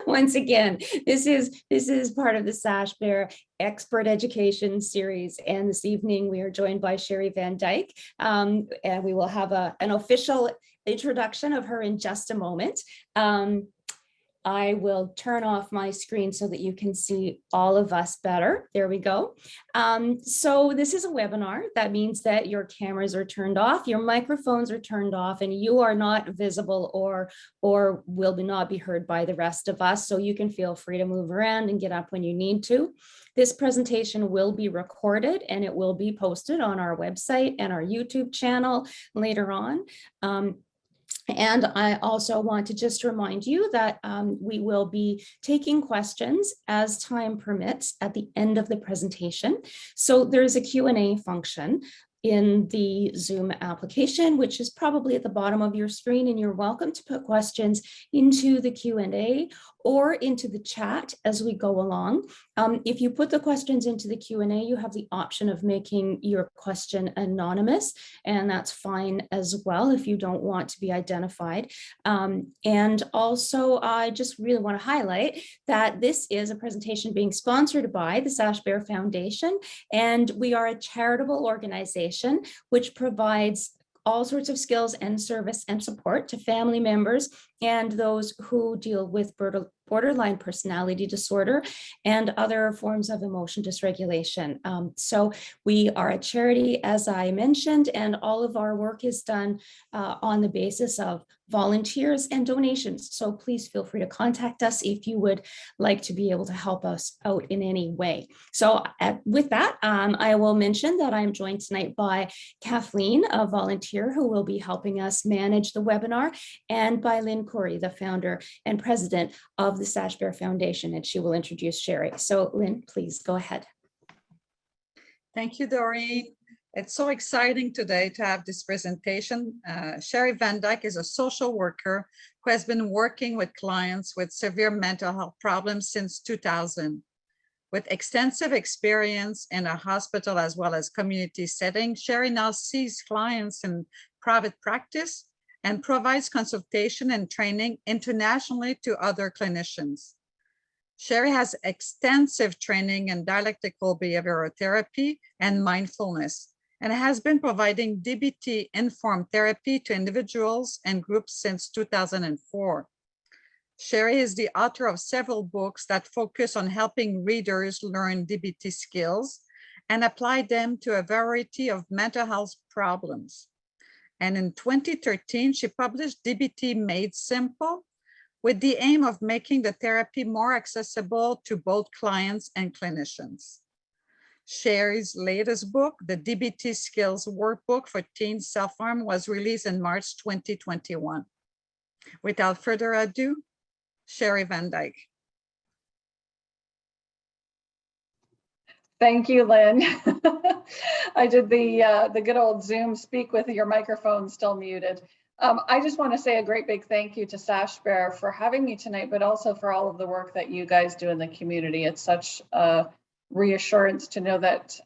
Once again, this is part of the Sashbear Expert Education Series, and this evening we are joined by Sheri Van Dijk, and we will have an official introduction of her in just a moment. I will turn off my screen so that you can see all of us better. There we go. So this is a webinar. That means that your cameras are turned off, your microphones are turned off, and you are not visible or will not be heard by the rest of us. So you can feel free to move around and get up when you need to. This presentation will be recorded and it will be posted on our website and our YouTube channel later on. And I also want to just remind you that we will be taking questions as time permits at the end of the presentation. So there's a Q&A function in the Zoom application, which is probably at the bottom of your screen, and you're welcome to put questions into the Q&A or into the chat as we go along. If you put the questions into the Q&A, you have the option of making your question anonymous, and that's fine as well if you don't want to be identified. And also, I just really want to highlight that this is a presentation being sponsored by the Sashbear Foundation, and we are a charitable organization which provides all sorts of skills and service and support to family members and those who deal with borderline personality disorder and other forms of emotion dysregulation. So we are a charity, as I mentioned, and all of our work is done on the basis of volunteers and donations. So please feel free to contact us if you would like to be able to help us out in any way. So with that, I will mention that I'm joined tonight by Kathleen, a volunteer who will be helping us manage the webinar, and by Lynn Corey, the founder and president of the Sashbear Foundation, and she will introduce Sheri. So Lynn, please go ahead. Thank you, Doreen. It's so exciting today to have this presentation. Sheri Van Dijk is a social worker who has been working with clients with severe mental health problems since 2000. With extensive experience in a hospital as well as community setting, Sheri now sees clients in private practice and provides consultation and training internationally to other clinicians. Sheri has extensive training in dialectical behavioral therapy and mindfulness, and has been providing DBT-informed therapy to individuals and groups since 2004. Sheri is the author of several books that focus on helping readers learn DBT skills and apply them to a variety of mental health problems. And in 2013, she published DBT Made Simple with the aim of making the therapy more accessible to both clients and clinicians. Sheri's latest book, the DBT Skills Workbook for Teen Self-Harm, was released in March 2021. Without further ado, Sheri Van Dijk. Thank you, Lynn. I did the good old Zoom speak with your microphone still muted. I just want to say a great big thank you to Sashbear for having me tonight, but also for all of the work that you guys do in the community. It's such a reassurance to know that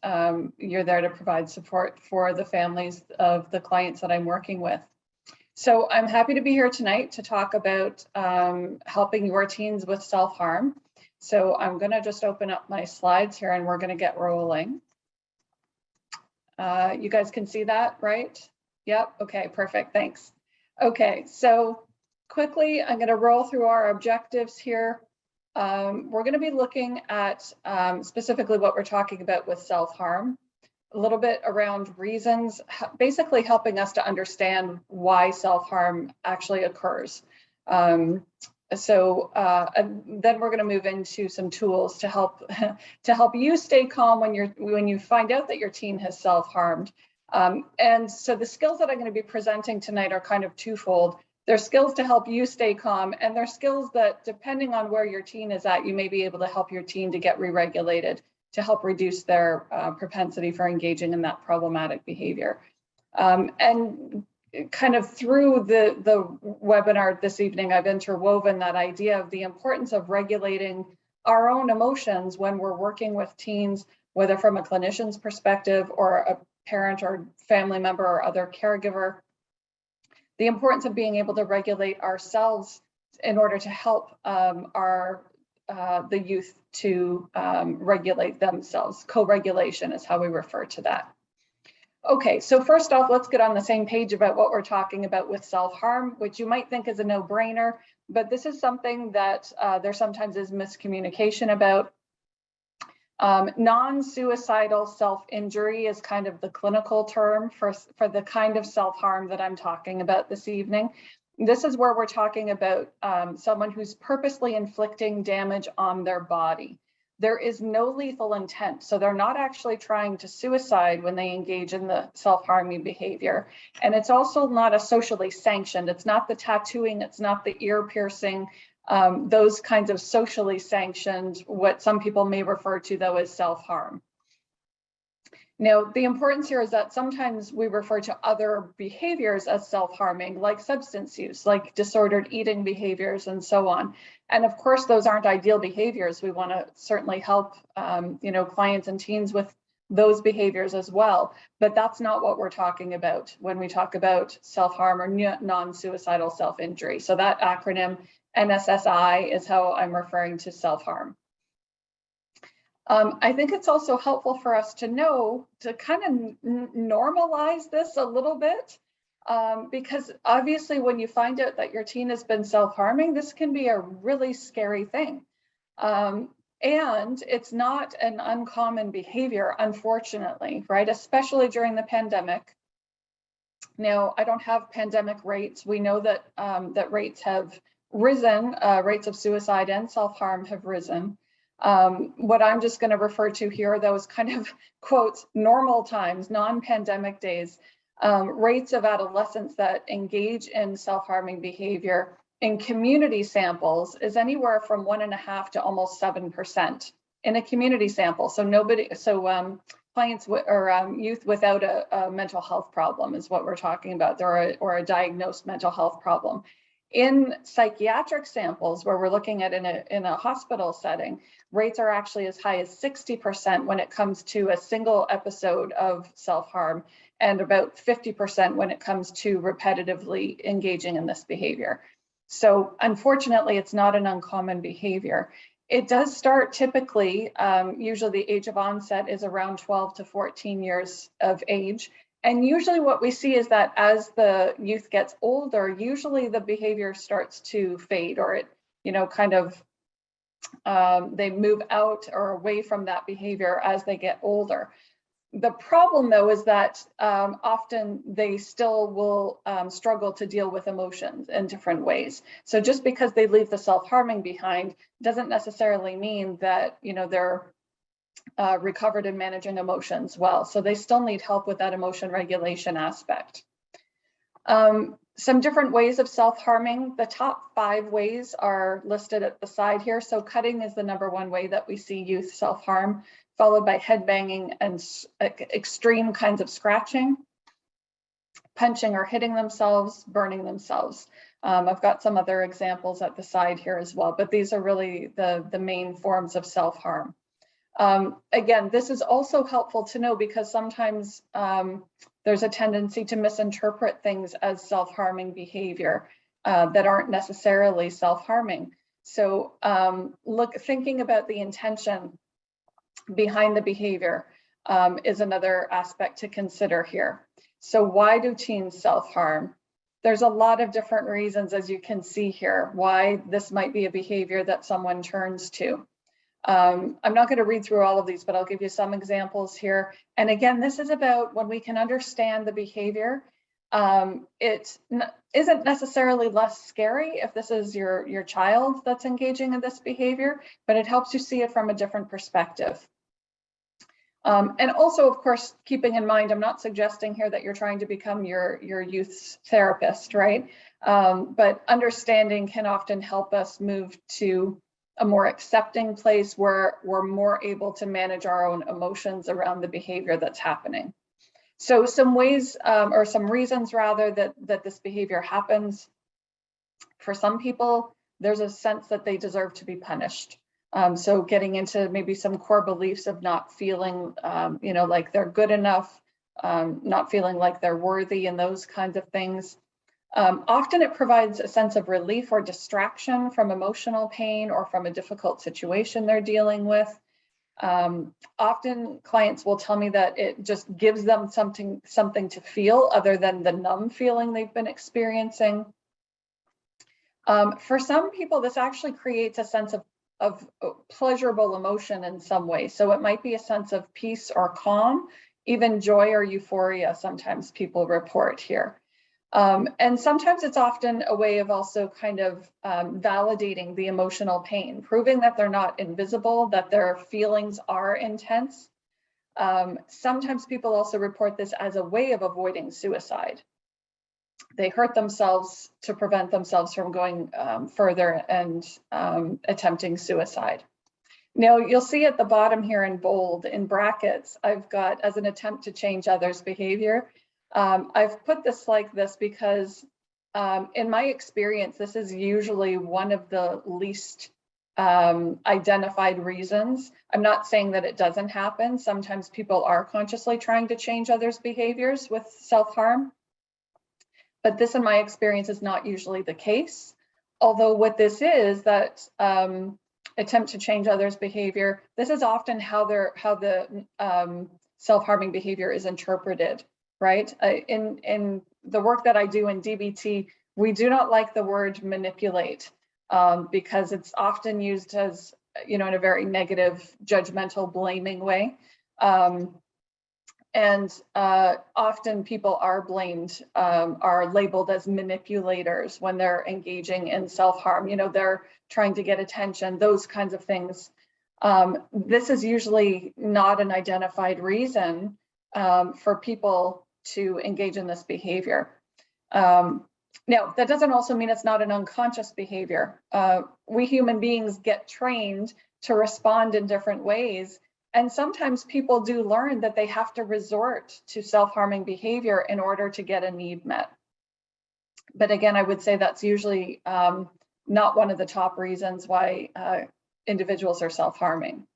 you're there to provide support for the families of the clients that I'm working with. So I'm happy to be here tonight to talk about helping your teens with self-harm. So I'm going to just open up my slides here and we're going to get rolling. You guys can see that, right? Yep. Okay, perfect. Thanks. Okay, so quickly, I'm going to roll through our objectives here. We're going to be looking at specifically what we're talking about with self-harm, a little bit around reasons, basically helping us to understand why self-harm actually occurs. And then we're going to move into some tools to help you stay calm when you find out that your teen has self-harmed. And so the skills that I'm going to be presenting tonight are kind of twofold. They're skills to help you stay calm, and they're skills that, depending on where your teen is at, you may be able to help your teen to get re-regulated, to help reduce their propensity for engaging in that problematic behavior. And kind of through the webinar this evening, I've interwoven that idea of the importance of regulating our own emotions when we're working with teens, whether from a clinician's perspective or a parent or family member or other caregiver. The importance of being able to regulate ourselves in order to help the youth to regulate themselves. Co-regulation is how we refer to that. Okay, so first off, let's get on the same page about what we're talking about with self-harm, which you might think is a no-brainer, but this is something that there sometimes is miscommunication about. Non-suicidal self-injury is kind of the clinical term for the kind of self-harm that I'm talking about this evening. This is where we're talking about someone who's purposely inflicting damage on their body. There is no lethal intent, so they're not actually trying to suicide when they engage in the self-harming behavior. And it's also not a socially sanctioned. It's not the tattooing, it's not the ear piercing, those kinds of socially sanctioned, what some people may refer to though as self-harm. Now, the importance here is that sometimes we refer to other behaviors as self-harming, like substance use, like disordered eating behaviors, and so on. And of course, those aren't ideal behaviors. We want to certainly help, clients and teens with those behaviors as well. But that's not what we're talking about when we talk about self-harm or non-suicidal self-injury. So that acronym NSSI is how I'm referring to self-harm. I think it's also helpful for us to know to kind of normalize this a little bit, because obviously when you find out that your teen has been self-harming, this can be a really scary thing. And it's not an uncommon behavior, unfortunately, right? Especially during the pandemic. Now, I don't have pandemic rates. We know that that rates have risen, rates of suicide and self-harm have risen. What I'm just going to refer to here, though, is kind of quotes normal times, non-pandemic days, rates of adolescents that engage in self-harming behavior in community samples is anywhere from 1.5% to almost 7% in a community sample. So clients or youth without a mental health problem is what we're talking about, or a diagnosed mental health problem. In psychiatric samples, where we're looking at in a hospital setting, rates are actually as high as 60% when it comes to a single episode of self-harm, and about 50% when it comes to repetitively engaging in this behavior. So unfortunately, it's not an uncommon behavior. It does start typically, usually the age of onset is around 12 to 14 years of age. And usually what we see is that as the youth gets older, usually the behavior starts to fade, or it, they move out or away from that behavior as they get older. The problem, though, is that often they still will struggle to deal with emotions in different ways. So just because they leave the self-harming behind doesn't necessarily mean that they're recovered in managing emotions well. So they still need help with that emotion regulation aspect. Some different ways of self-harming. The top 5 ways are listed at the side here. So cutting is the #1 way that we see youth self-harm, followed by headbanging and extreme kinds of scratching, punching or hitting themselves, burning themselves. I've got some other examples at the side here as well, but these are really the main forms of self-harm. Again, this is also helpful to know because sometimes there's a tendency to misinterpret things as self-harming behavior that aren't necessarily self-harming. So thinking about the intention behind the behavior is another aspect to consider here. So why do teens self-harm? There's a lot of different reasons, as you can see here, why this might be a behavior that someone turns to. I'm not going to read through all of these, but I'll give you some examples here. And again, this is about when we can understand the behavior. It isn't necessarily less scary if this is your child that's engaging in this behavior, but it helps you see it from a different perspective. And also, of course, keeping in mind, I'm not suggesting here that you're trying to become your youth's therapist, right? But understanding can often help us move to a more accepting place where we're more able to manage our own emotions around the behavior that's happening. So some ways or some reasons rather that this behavior happens. For some people, there's a sense that they deserve to be punished. So getting into maybe some core beliefs of not feeling, like they're good enough, not feeling like they're worthy and those kinds of things. Often it provides a sense of relief or distraction from emotional pain or from a difficult situation they're dealing with. Often clients will tell me that it just gives them something to feel other than the numb feeling they've been experiencing. For some people, this actually creates a sense of pleasurable emotion in some way. So it might be a sense of peace or calm, even joy or euphoria, sometimes people report here. And sometimes it's often a way of also kind of validating the emotional pain, proving that they're not invisible, that their feelings are intense. Sometimes people also report this as a way of avoiding suicide. They hurt themselves to prevent themselves from going further and attempting suicide. Now, you'll see at the bottom here in bold, in brackets, I've got as an attempt to change others' behavior. I've put this like this because in my experience, this is usually one of the least identified reasons. I'm not saying that it doesn't happen. Sometimes people are consciously trying to change others' behaviors with self-harm. But this, in my experience, is not usually the case. Although what this is, that attempt to change others' behavior, this is often how the self-harming behavior is interpreted, right? In the work that I do in DBT, we do not like the word manipulate because it's often used as, in a very negative, judgmental, blaming way. And often people are blamed, are labeled as manipulators when they're engaging in self-harm. They're trying to get attention, those kinds of things. This is usually not an identified reason for people to engage in this behavior. Now, that doesn't also mean it's not an unconscious behavior. We human beings get trained to respond in different ways. And sometimes people do learn that they have to resort to self-harming behavior in order to get a need met. But again, I would say that's usually not one of the top reasons why individuals are self-harming.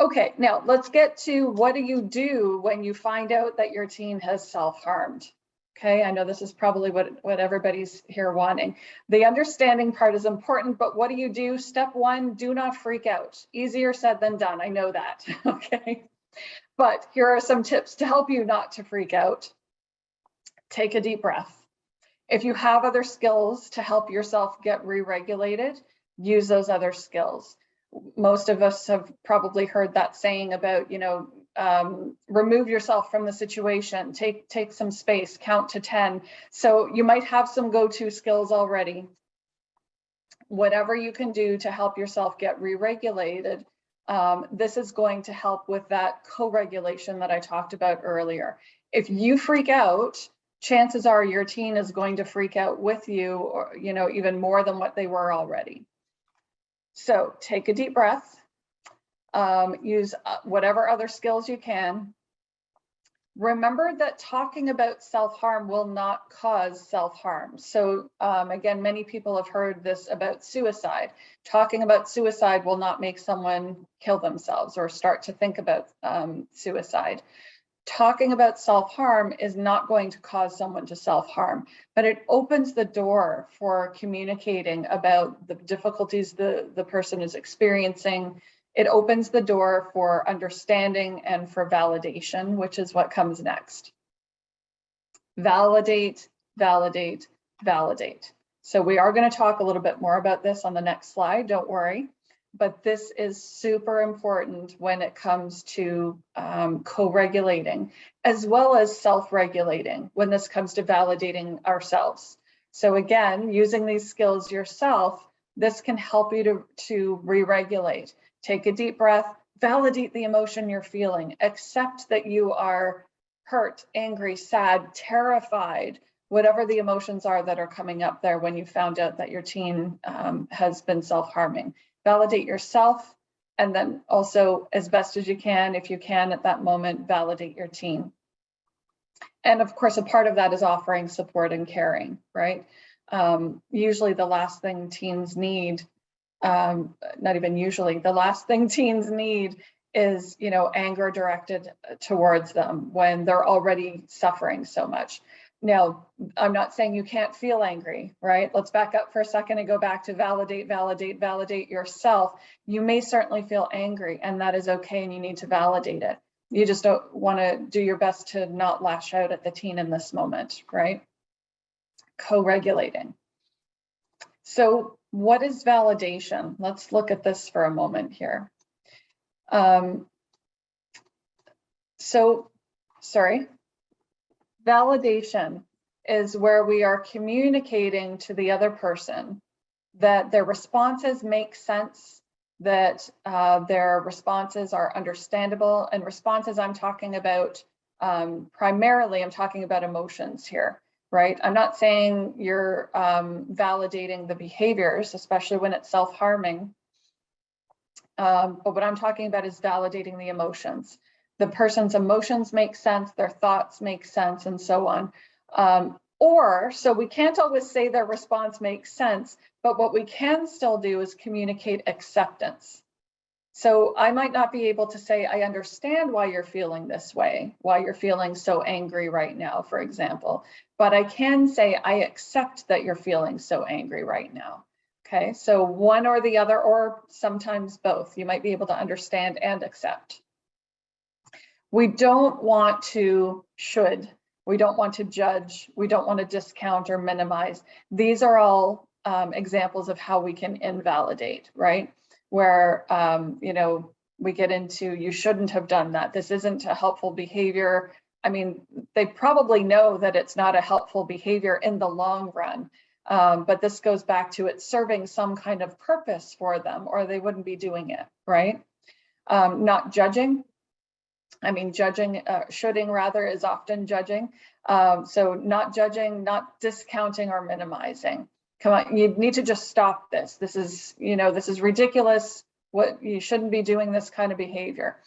Okay, now let's get to what do you do when you find out that your teen has self-harmed? Okay, I know this is probably what everybody's here wanting. The understanding part is important, but what do you do? Step one, do not freak out. Easier said than done, I know that, okay? But here are some tips to help you not to freak out. Take a deep breath. If you have other skills to help yourself get re-regulated, use those other skills. Most of us have probably heard that saying about, remove yourself from the situation, take some space, count to 10. So you might have some go-to skills already. Whatever you can do to help yourself get re-regulated, this is going to help with that co-regulation that I talked about earlier. If you freak out, chances are your teen is going to freak out with you, or even more than what they were already. So take a deep breath. Use whatever other skills you can. Remember that talking about self-harm will not cause self-harm. So again, many people have heard this about suicide. Talking about suicide will not make someone kill themselves or start to think about suicide. Talking about self-harm is not going to cause someone to self-harm, but it opens the door for communicating about the difficulties the person is experiencing. It opens the door for understanding and for validation, which is what comes next. Validate, validate, validate. So we are going to talk a little bit more about this on the next slide, don't worry. But this is super important when it comes to co-regulating, as well as self-regulating when this comes to validating ourselves. So again, using these skills yourself, this can help you to re-regulate. Take a deep breath, validate the emotion you're feeling, accept that you are hurt, angry, sad, terrified, whatever the emotions are that are coming up there when you found out that your teen has been self-harming. Validate yourself, and then also, as best as you can, if you can at that moment, validate your teen. And of course, a part of that is offering support and caring, right? Usually the last thing teens need, not even usually, the last thing teens need is, anger directed towards them when they're already suffering so much. Now, I'm not saying you can't feel angry, right? Let's back up for a second and go back to validate yourself. You may certainly feel angry, and that is okay, and you need to validate it. You just don't want to do your best to not lash out at the teen in this moment, right? Co-regulating. So what is validation? Let's look at this for a moment here. Validation is where we are communicating to the other person that their responses make sense, that their responses are understandable. And responses I'm talking about, primarily I'm talking about emotions here, right? I'm not saying you're validating the behaviors, especially when it's self-harming. But what I'm talking about is validating the emotions. The person's emotions make sense, their thoughts make sense, and so on. So we can't always say their response makes sense, but what we can still do is communicate acceptance. So I might not be able to say, I understand why you're feeling this way, why you're feeling so angry right now, for example, but I can say, I accept that you're feeling so angry right now. Okay, so one or the other, or sometimes both. You might be able to understand and accept. We don't want to we don't want to judge, we don't want to discount or minimize. These are all examples of how we can invalidate, right? Where, we get into, you shouldn't have done that. This isn't a helpful behavior. I mean, they probably know that it's not a helpful behavior in the long run, but this goes back to it serving some kind of purpose for them, or they wouldn't be doing it, right? Not judging. I mean, shoulding rather is often judging. So not judging, not discounting or minimizing. Come on, you need to just stop this. This is ridiculous. What, you shouldn't be doing this kind of behavior.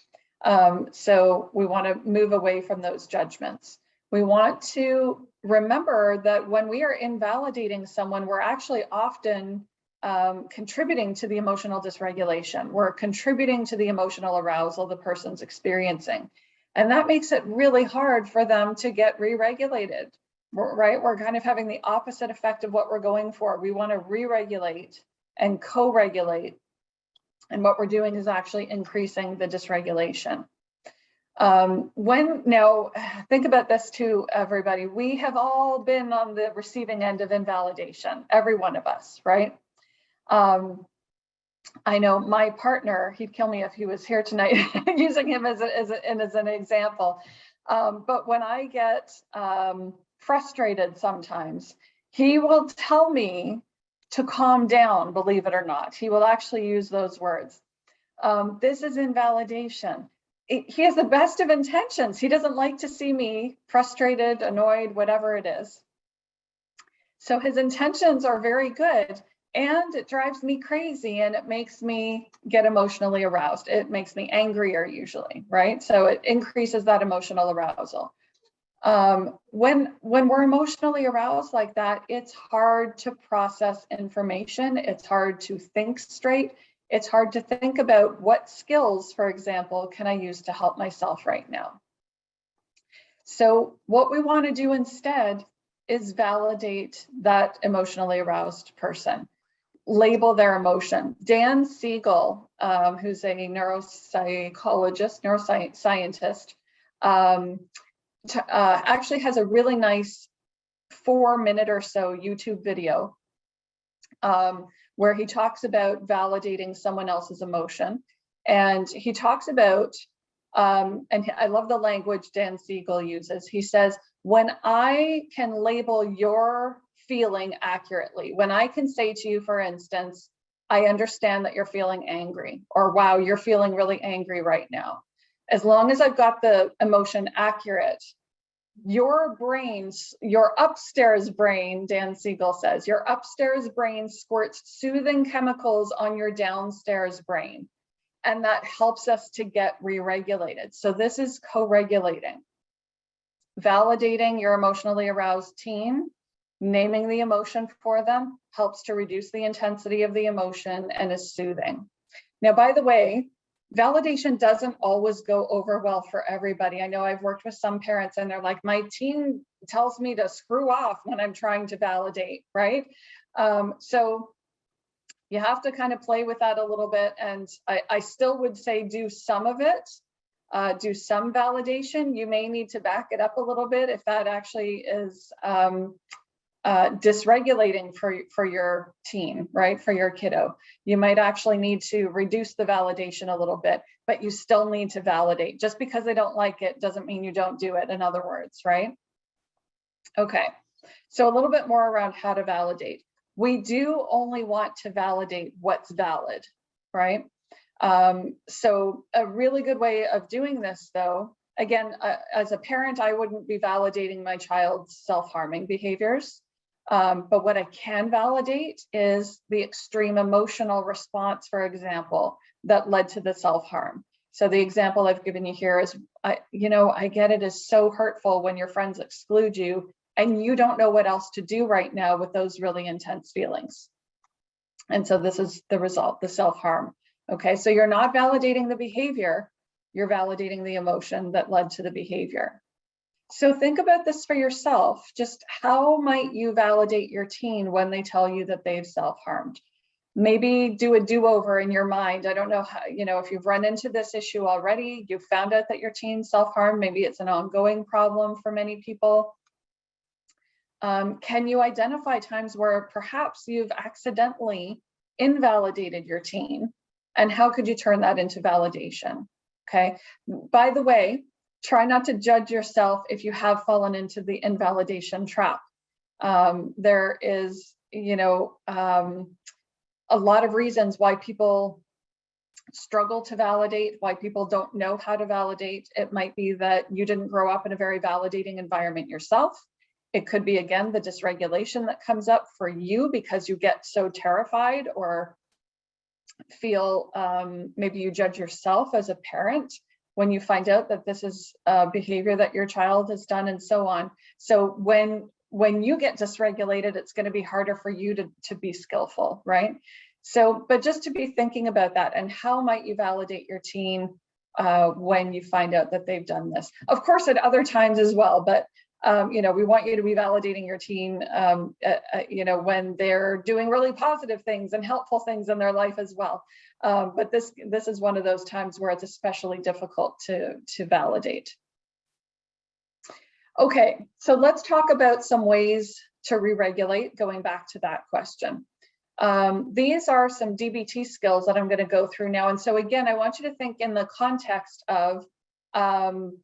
So we want to move away from those judgments. We want to remember that when we are invalidating someone, we're actually often contributing to the emotional dysregulation. We're contributing to the emotional arousal the person's experiencing. And that makes it really hard for them to get re-regulated, right? We're kind of having the opposite effect of what we're going for. We want to re-regulate and co-regulate. And what we're doing is actually increasing the dysregulation. Now, think about this too, everybody. We have all been on the receiving end of invalidation, every one of us, right? I know my partner, he'd kill me if he was here tonight, using him as an example. But when I get frustrated sometimes, he will tell me to calm down, believe it or not. He will actually use those words. This is invalidation. He has the best of intentions. He doesn't like to see me frustrated, annoyed, whatever it is. So his intentions are very good. And it drives me crazy, and it makes me get emotionally aroused. It makes me angrier usually, right? So it increases that emotional arousal. When we're emotionally aroused like that, it's hard to process information. It's hard to think straight. It's hard to think about what skills, for example, can I use to help myself right now. So what we want to do instead is validate that emotionally aroused person. Label their emotion. Dan Siegel, who's a neuroscientist, actually has a really nice 4-minute or so YouTube video where he talks about validating someone else's emotion. And he talks about, and I love the language Dan Siegel uses. He says, when I can label your feeling accurately, when I can say to you, for instance, I understand that you're feeling angry, or wow, you're feeling really angry right now. As long as I've got the emotion accurate, your brains, your upstairs brain, Dan Siegel says, your upstairs brain squirts soothing chemicals on your downstairs brain. And that helps us to get re-regulated. So this is co-regulating. Validating your emotionally aroused teen, naming the emotion for them helps to reduce the intensity of the emotion and is soothing. Now, by the way, validation doesn't always go over well for everybody. I know I've worked with some parents and they're like, my teen tells me to screw off when I'm trying to validate, right? So you have to kind of play with that a little bit. And I still would say do some of it, do some validation. You may need to back it up a little bit if that actually is dysregulating for your teen, right? For your kiddo. You might actually need to reduce the validation a little bit, but you still need to validate. Just because they don't like it doesn't mean you don't do it, in other words, right? Okay, so a little bit more around how to validate. We do only want to validate what's valid, right? So a really good way of doing this, though, again, as a parent, I wouldn't be validating my child's self-harming behaviors. But what I can validate is the extreme emotional response, for example, that led to the self-harm. So the example I've given you here is, I get it is so hurtful when your friends exclude you and you don't know what else to do right now with those really intense feelings. And so this is the result, the self-harm. Okay, so you're not validating the behavior, you're validating the emotion that led to the behavior. So think about this for yourself. Just how might you validate your teen when they tell you that they've self-harmed? Maybe do a do-over in your mind. I don't know how, if you've run into this issue already, you've found out that your teen self-harmed, maybe it's an ongoing problem for many people. Can you identify times where perhaps you've accidentally invalidated your teen? And how could you turn that into validation? Okay. By the way, try not to judge yourself if you have fallen into the invalidation trap. There is, a lot of reasons why people struggle to validate, why people don't know how to validate. It might be that you didn't grow up in a very validating environment yourself. It could be, again, the dysregulation that comes up for you because you get so terrified or feel maybe you judge yourself as a parent when you find out that this is a behavior that your child has done, and so on. So when you get dysregulated, it's going to be harder for you to be skillful, right? So, but just to be thinking about that, and how might you validate your teen when you find out that they've done this? Of course, at other times as well, but we want you to be validating your teen, when they're doing really positive things and helpful things in their life as well. But this is one of those times where it's especially difficult to validate. Okay, so let's talk about some ways to re-regulate, going back to that question. These are some DBT skills that I'm going to go through now. And so again, I want you to think in the context of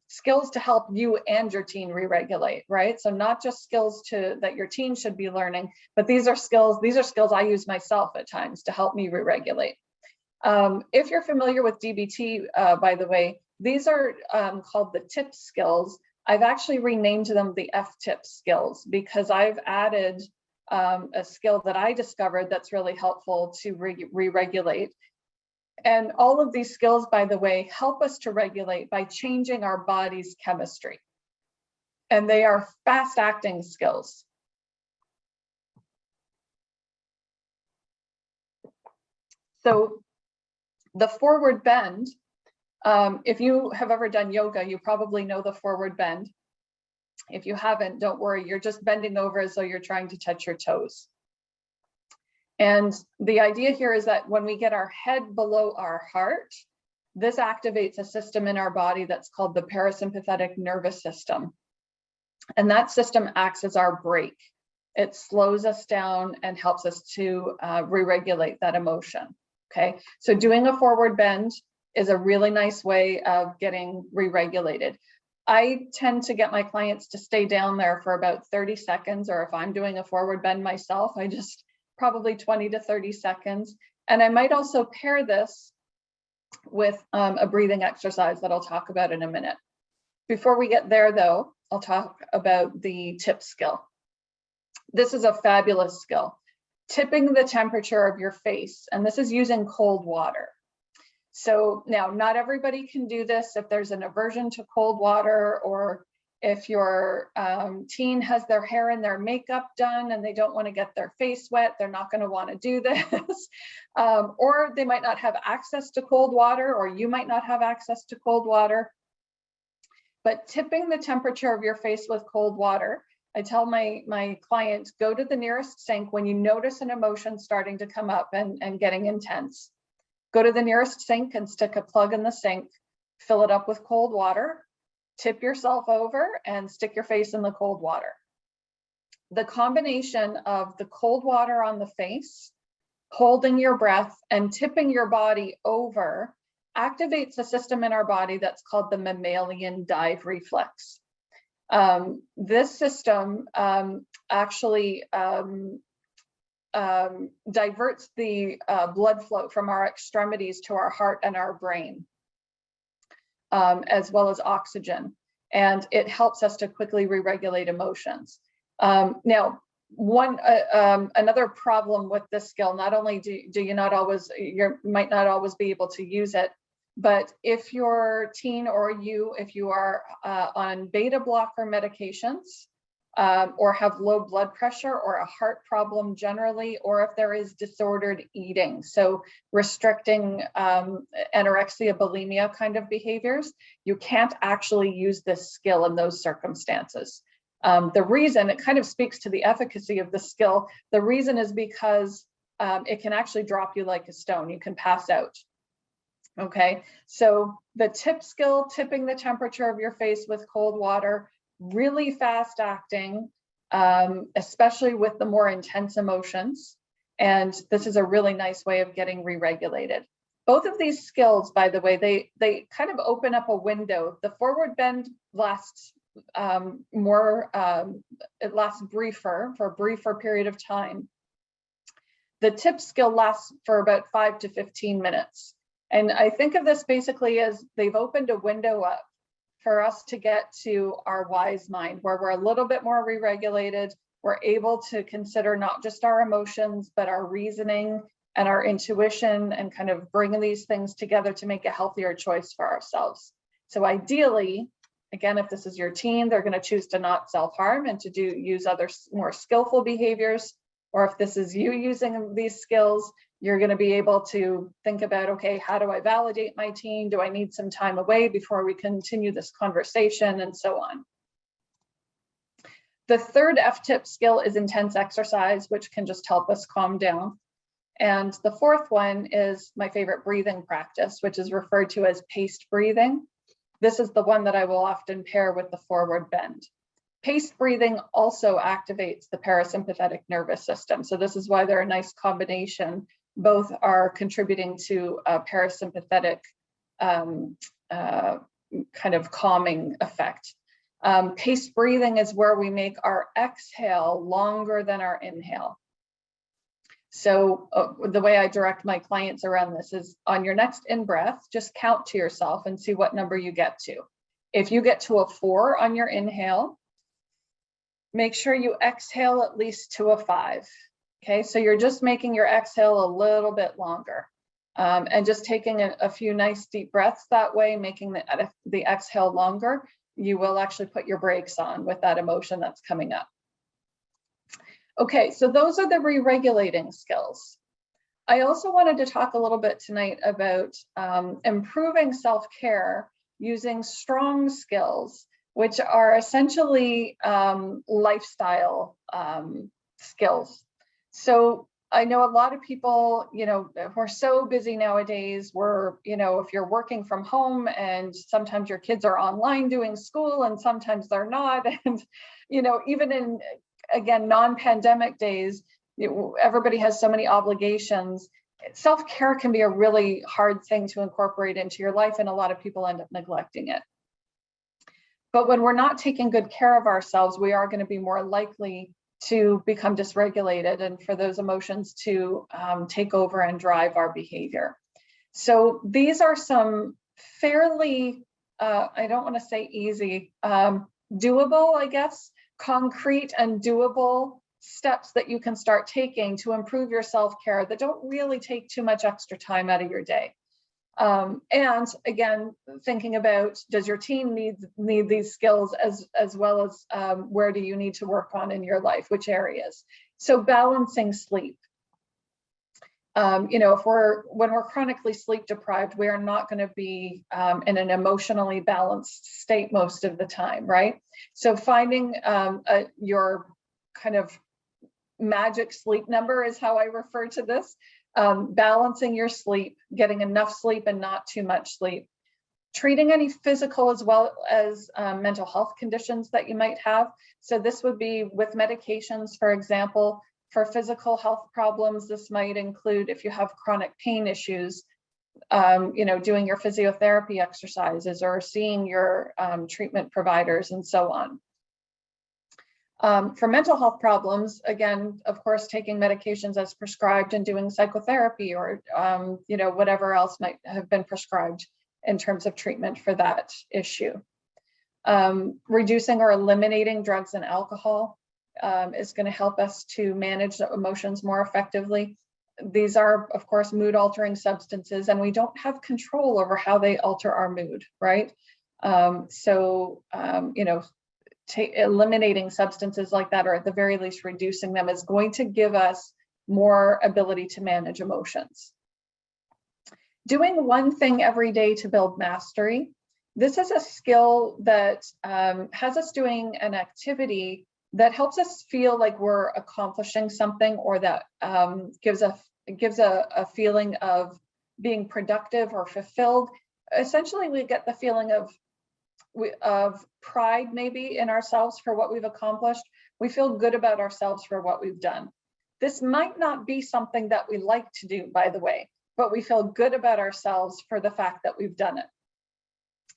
skills to help you and your teen re-regulate, right? So not just skills that your teen should be learning, but these are skills I use myself at times to help me re-regulate. If you're familiar with DBT, by the way, these are called the TIP skills. I've actually renamed them the F-TIP skills because I've added a skill that I discovered that's really helpful to re-regulate. And all of these skills, by the way, help us to regulate by changing our body's chemistry. And they are fast-acting skills. So the forward bend, if you have ever done yoga, you probably know the forward bend. If you haven't, don't worry, you're just bending over as though you're trying to touch your toes. And the idea here is that when we get our head below our heart, this activates a system in our body that's called the parasympathetic nervous system. And that system acts as our brake. It slows us down and helps us to re-regulate that emotion. Okay, so doing a forward bend is a really nice way of getting re-regulated. I tend to get my clients to stay down there for about 30 seconds, or if I'm doing a forward bend myself, I just probably 20 to 30 seconds. And I might also pair this with a breathing exercise that I'll talk about in a minute. Before we get there though, I'll talk about the tip skill. This is a fabulous skill. Tipping the temperature of your face, and this is using cold water. So now, not everybody can do this. If there's an aversion to cold water, or if your teen has their hair and their makeup done and they don't want to get their face wet, they're not going to want to do this. Or they might not have access to cold water, or you might not have access to cold water. But tipping the temperature of your face with cold water I tell my clients, go to the nearest sink when you notice an emotion starting to come up and getting intense. Go to the nearest sink and stick a plug in the sink, fill it up with cold water, tip yourself over and stick your face in the cold water. The combination of the cold water on the face, holding your breath, and tipping your body over activates a system in our body that's called the mammalian dive reflex. This system actually diverts the blood flow from our extremities to our heart and our brain, as well as oxygen, and it helps us to quickly re-regulate emotions. Now, another problem with this skill, not only do you not always, you might not always be able to use it, but if your teen or if you are on beta blocker medications, or have low blood pressure or a heart problem generally, or if there is disordered eating, so restricting anorexia, bulimia kind of behaviors, you can't actually use this skill in those circumstances. The reason, it kind of speaks to the efficacy of the skill, the reason is because it can actually drop you like a stone. You can pass out. Okay, so the tip skill, tipping the temperature of your face with cold water, really fast acting, especially with the more intense emotions. And this is a really nice way of getting re-regulated. Both of these skills, by the way, they kind of open up a window. The forward bend lasts it lasts for a briefer period of time. The tip skill lasts for about 5 to 15 minutes. And I think of this basically as they've opened a window up for us to get to our wise mind, where we're a little bit more re-regulated. We're able to consider not just our emotions, but our reasoning and our intuition, and kind of bringing these things together to make a healthier choice for ourselves. So ideally, again, if this is your teen, they're going to choose to not self-harm and to use other more skillful behaviors. Or if this is you using these skills, you're going to be able to think about, okay, how do I validate my teen? Do I need some time away before we continue this conversation, and so on. The third F-tip skill is intense exercise, which can just help us calm down. And the fourth one is my favorite breathing practice, which is referred to as paced breathing. This is the one that I will often pair with the forward bend. Paced breathing also activates the parasympathetic nervous system. So this is why they're a nice combination. Both are contributing to a parasympathetic kind of calming effect. Paced breathing is where we make our exhale longer than our inhale. So the way I direct my clients around this is, on your next in-breath, just count to yourself and see what number you get to. If you get to a 4 on your inhale, make sure you exhale at least to a 5. Okay, so you're just making your exhale a little bit longer, and just taking a few nice deep breaths that way, making the exhale longer. You will actually put your brakes on with that emotion that's coming up. Okay, so those are the re-regulating skills. I also wanted to talk a little bit tonight about improving self-care using strong skills, which are essentially lifestyle skills. So I know a lot of people, we're so busy nowadays. If you're working from home, and sometimes your kids are online doing school and sometimes they're not. And, even in, again, non-pandemic days, everybody has so many obligations. Self-care can be a really hard thing to incorporate into your life, and a lot of people end up neglecting it. But when we're not taking good care of ourselves, we are going to be more likely to become dysregulated, and for those emotions to take over and drive our behavior. So these are some fairly, I don't want to say easy, doable, I guess, concrete and doable steps that you can start taking to improve your self-care that don't really take too much extra time out of your day. And again, thinking about, does your teen need these skills as well as where do you need to work on in your life, which areas? So balancing sleep. You know, when we're chronically sleep deprived, we are not going to be in an emotionally balanced state most of the time, right? So finding your kind of magic sleep number is how I refer to this. Balancing your sleep, getting enough sleep and not too much sleep. Treating any physical as well as mental health conditions that you might have. So this would be with medications, for example. For physical health problems, this might include if you have chronic pain issues, you know, doing your physiotherapy exercises or seeing your treatment providers and so on. For mental health problems, again, of course, taking medications as prescribed and doing psychotherapy or, you know, whatever else might have been prescribed in terms of treatment for that issue. Reducing or eliminating drugs and alcohol is going to help us to manage the emotions more effectively. These are, of course, mood altering substances, and we don't have control over how they alter our mood, right? You know, eliminating substances like that, or at the very least reducing them, is going to give us more ability to manage emotions. Doing one thing every day to build mastery. This is a skill that has us doing an activity that helps us feel like we're accomplishing something, or that gives a feeling of being productive or fulfilled. Essentially, we get the feeling of pride maybe in ourselves for what we've accomplished. We feel good about ourselves for what we've done. This might not be something that we like to do, by the way, but we feel good about ourselves for the fact that we've done it.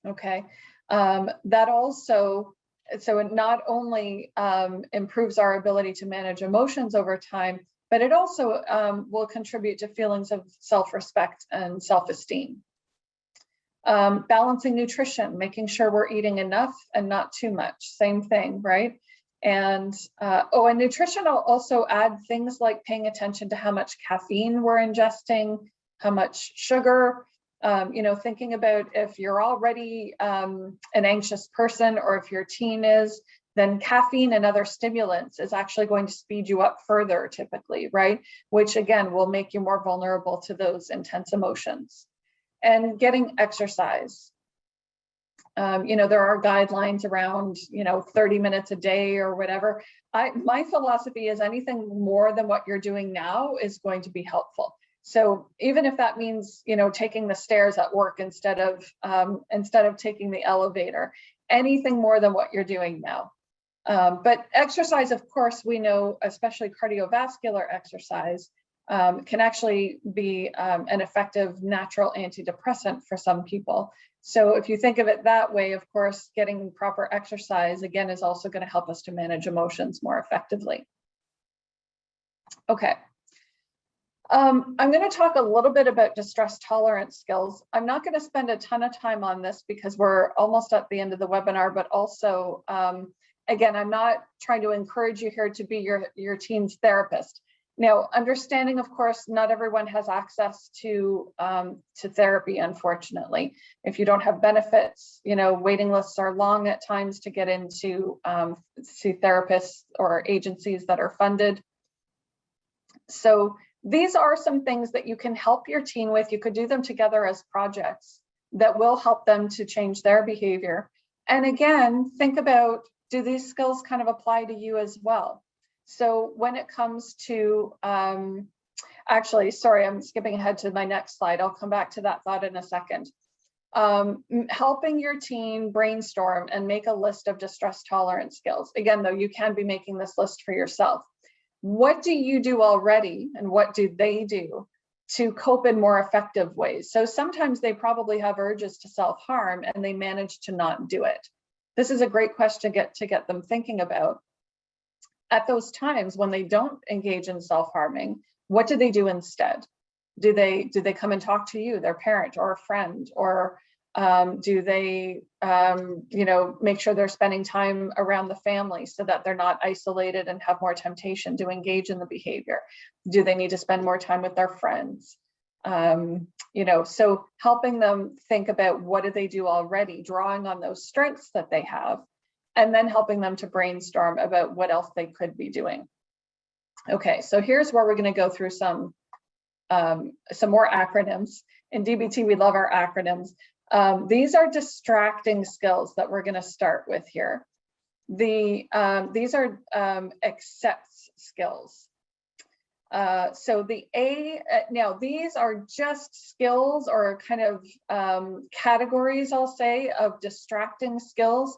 Okay, that also, so it not only improves our ability to manage emotions over time, but it also will contribute to feelings of self-respect and self-esteem. Balancing nutrition, making sure we're eating enough and not too much, same thing, right? And and nutrition, I'll also add things like paying attention to how much caffeine we're ingesting, how much sugar. You know, thinking about if you're already an anxious person, or if your teen is, then caffeine and other stimulants is actually going to speed you up further typically, right? Which again, will make you more vulnerable to those intense emotions. And getting exercise. You know, there are guidelines around, you know, 30 minutes a day or whatever. My philosophy is anything more than what you're doing now is going to be helpful. So even if that means, you know, taking the stairs at work instead of taking the elevator, anything more than what you're doing now. But exercise, of course, we know, especially cardiovascular exercise, can actually be an effective natural antidepressant for some people. So if you think of it that way, of course, getting proper exercise, again, is also going to help us to manage emotions more effectively. Okay. I'm going to talk a little bit about distress tolerance skills. I'm not going to spend a ton of time on this because we're almost at the end of the webinar, but also, again, I'm not trying to encourage you here to be your teen's therapist. Now, understanding, of course, not everyone has access to therapy, unfortunately. If you don't have benefits, you know, waiting lists are long at times to get into see therapists or agencies that are funded. So these are some things that you can help your teen with. You could do them together as projects that will help them to change their behavior. And again, think about, do these skills kind of apply to you as well? So when it comes to, actually, sorry, I'm skipping ahead to my next slide. I'll come back to that thought in a second. Helping your teen brainstorm and make a list of distress tolerance skills. Again, though, you can be making this list for yourself. What do you do already and what do they do to cope in more effective ways? So sometimes they probably have urges to self-harm and they manage to not do it. This is a great question to get them thinking about. At those times when they don't engage in self-harming, what do they do instead? Do they come and talk to you, their parent or a friend, or do they you know, make sure they're spending time around the family so that they're not isolated and have more temptation to engage in the behavior? Do they need to spend more time with their friends? You know, so helping them think about what do they do already, drawing on those strengths that they have, and then helping them to brainstorm about what else they could be doing. Okay, so here's where we're going to go through some some more acronyms. In DBT, we love our acronyms. These are distracting skills that we're going to start with here. These are accepts skills. So the now these are just skills or kind of categories, I'll say, of distracting skills,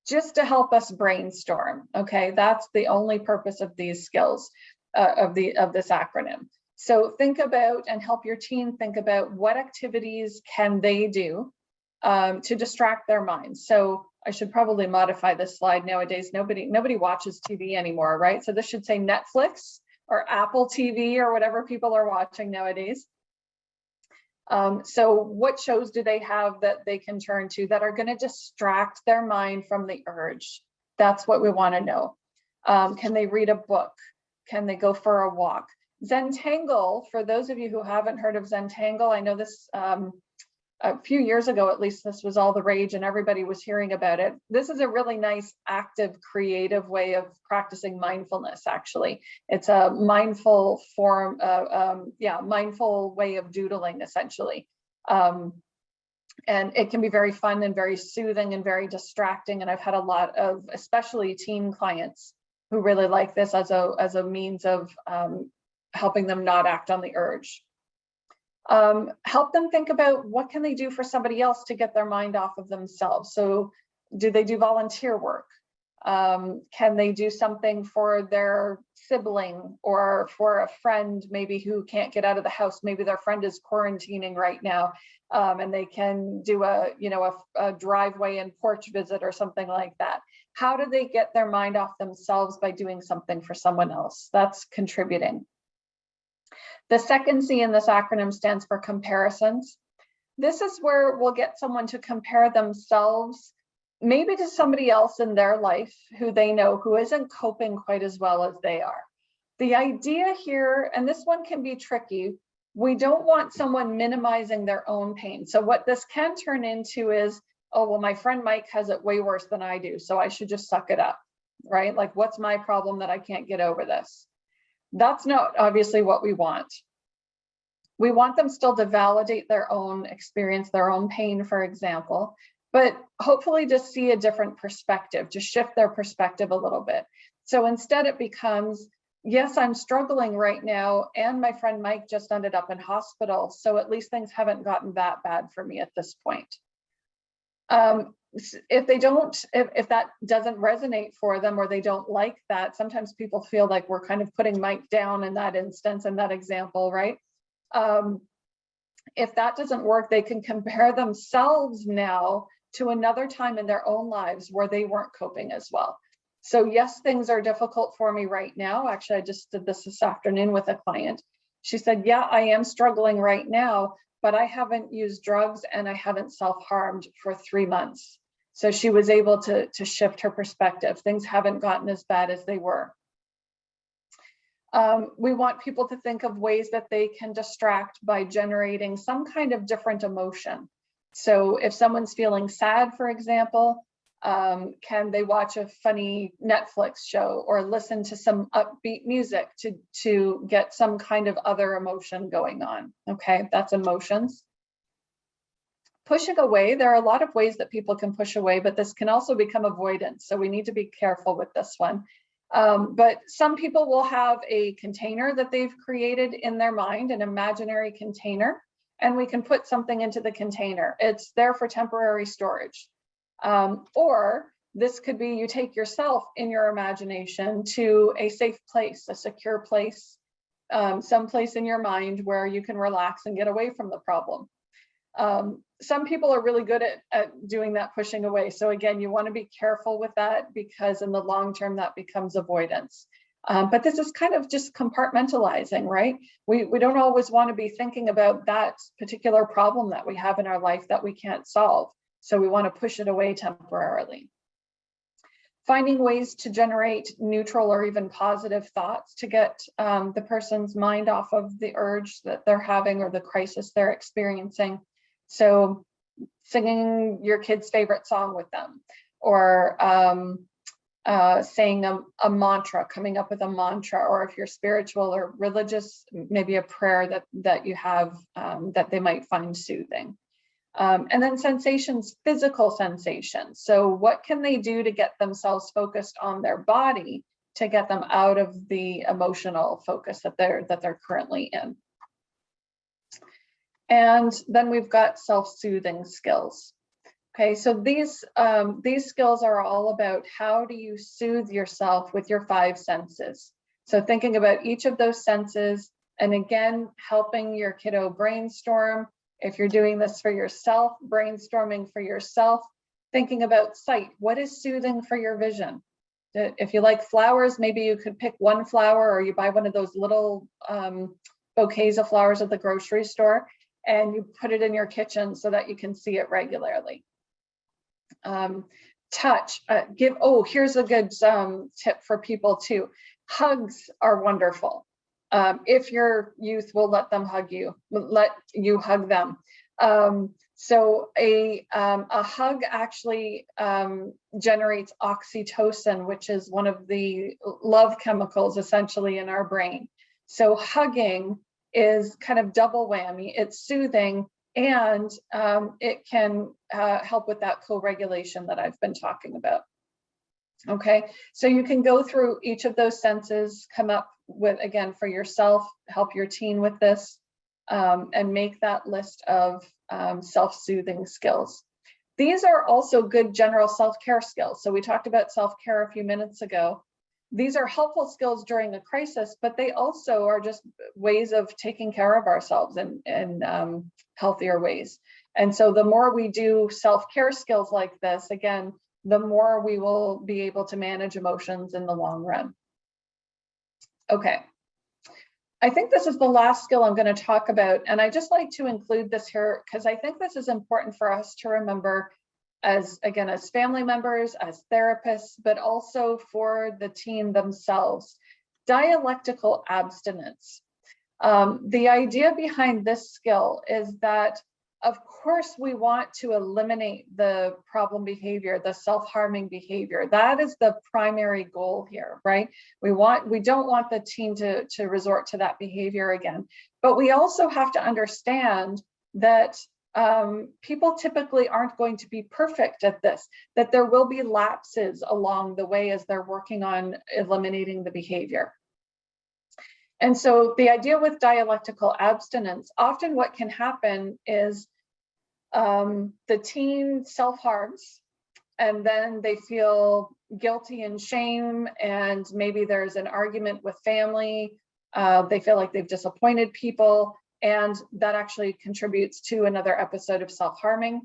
just to help us brainstorm. Okay, that's the only purpose of these skills, of this acronym. So think about and help your team think about what activities can they do to distract their minds. So I should probably modify this slide. Nowadays, nobody watches TV anymore, right? So this should say Netflix or Apple TV or whatever people are watching nowadays. So what shows do they have that they can turn to that are going to distract their mind from the urge? That's what we want to know. Can they read a book? Can they go for a walk? Zentangle, for those of you who haven't heard of Zentangle, I know this a few years ago, at least, this was all the rage and everybody was hearing about it. This is a really nice, active, creative way of practicing mindfulness, actually. It's a mindful form, mindful way of doodling, essentially. And it can be very fun and very soothing and very distracting. And I've had a lot of, especially teen clients, who really like this as a means of helping them not act on the urge. Help them think about what can they do for somebody else to get their mind off of themselves. So do they do volunteer work? Can they do something for their sibling or for a friend maybe who can't get out of the house? Maybe their friend is quarantining right now, and they can do a driveway and porch visit or something like that. How do they get their mind off themselves by doing something for someone else? That's contributing. The second C in this acronym stands for comparisons. This is where we'll get someone to compare themselves maybe to somebody else in their life who they know who isn't coping quite as well as they are. The idea here, and this one can be tricky, we don't want someone minimizing their own pain. So what this can turn into is, oh, well, my friend Mike has it way worse than I do, so I should just suck it up, right? Like, what's my problem that I can't get over this? That's not obviously what we want. We want them still to validate their own experience, their own pain, for example, but hopefully just see a different perspective, to shift their perspective a little bit. So instead it becomes, yes, I'm struggling right now, and my friend Mike just ended up in hospital, so at least things haven't gotten that bad for me at this point. If that doesn't resonate for them, or they don't like that, sometimes people feel like we're kind of putting Mike down in that instance, in that example, right? If that doesn't work, they can compare themselves now to another time in their own lives where they weren't coping as well. So yes, things are difficult for me right now. Actually, I just did this afternoon with a client. She said, yeah, I am struggling right now, but I haven't used drugs and I haven't self-harmed for 3 months. So she was able to shift her perspective. Things haven't gotten as bad as they were. We want people to think of ways that they can distract by generating some kind of different emotion. So if someone's feeling sad, for example, can they watch a funny Netflix show or listen to some upbeat music to get some kind of other emotion going on? Okay, that's emotions. Pushing away, there are a lot of ways that people can push away, but this can also become avoidance. So we need to be careful with this one. But some people will have a container that they've created in their mind, an imaginary container, and we can put something into the container. It's there for temporary storage. Or this could be you take yourself in your imagination to a safe place, a secure place, some place in your mind where you can relax and get away from the problem. Some people are really good at doing that pushing away. So again, you want to be careful with that, because in the long term that becomes avoidance. But this is kind of just compartmentalizing, right? We don't always want to be thinking about that particular problem that we have in our life that we can't solve. So we want to push it away temporarily. Finding ways to generate neutral or even positive thoughts to get the person's mind off of the urge that they're having or the crisis they're experiencing. So singing your kid's favorite song with them, or saying a mantra, coming up with a mantra, or if you're spiritual or religious, maybe a prayer that you have that they might find soothing. And then sensations, physical sensations. So what can they do to get themselves focused on their body to get them out of the emotional focus that they're currently in? And then we've got self-soothing skills. Okay, so these skills are all about how do you soothe yourself with your 5 senses. So thinking about each of those senses, and again, helping your kiddo brainstorm. If you're doing this for yourself, brainstorming for yourself, thinking about sight. What is soothing for your vision? If you like flowers, maybe you could pick one flower, or you buy one of those little bouquets of flowers at the grocery store, and you put it in your kitchen so that you can see it regularly. Touch, here's a good tip for people too. Hugs are wonderful. If your youth will let you hug them. So a hug actually generates oxytocin, which is one of the love chemicals essentially in our brain. So hugging is kind of double whammy. It's soothing, and it can help with that co-regulation that I've been talking about. Okay, so you can go through each of those senses, come up with, again, for yourself, help your teen with this, and make that list of self-soothing skills. These are also good general self-care skills. So we talked about self-care a few minutes ago. These are helpful skills during a crisis, but they also are just ways of taking care of ourselves in healthier ways. And so the more we do self-care skills like this, again, the more we will be able to manage emotions in the long run. Okay, I think this is the last skill I'm going to talk about, and I just like to include this here because I think this is important for us to remember as family members, as therapists, but also for the teen themselves. Dialectical abstinence. The idea behind this skill is that, of course, we want to eliminate the problem behavior, the self-harming behavior. That is the primary goal here, right? We don't want the teen to resort to that behavior again. But we also have to understand that people typically aren't going to be perfect at this, that there will be lapses along the way as they're working on eliminating the behavior. And so the idea with dialectical abstinence, often what can happen is the teen self-harms, and then they feel guilty and shame, and maybe there's an argument with family. They feel like they've disappointed people, and that actually contributes to another episode of self-harming,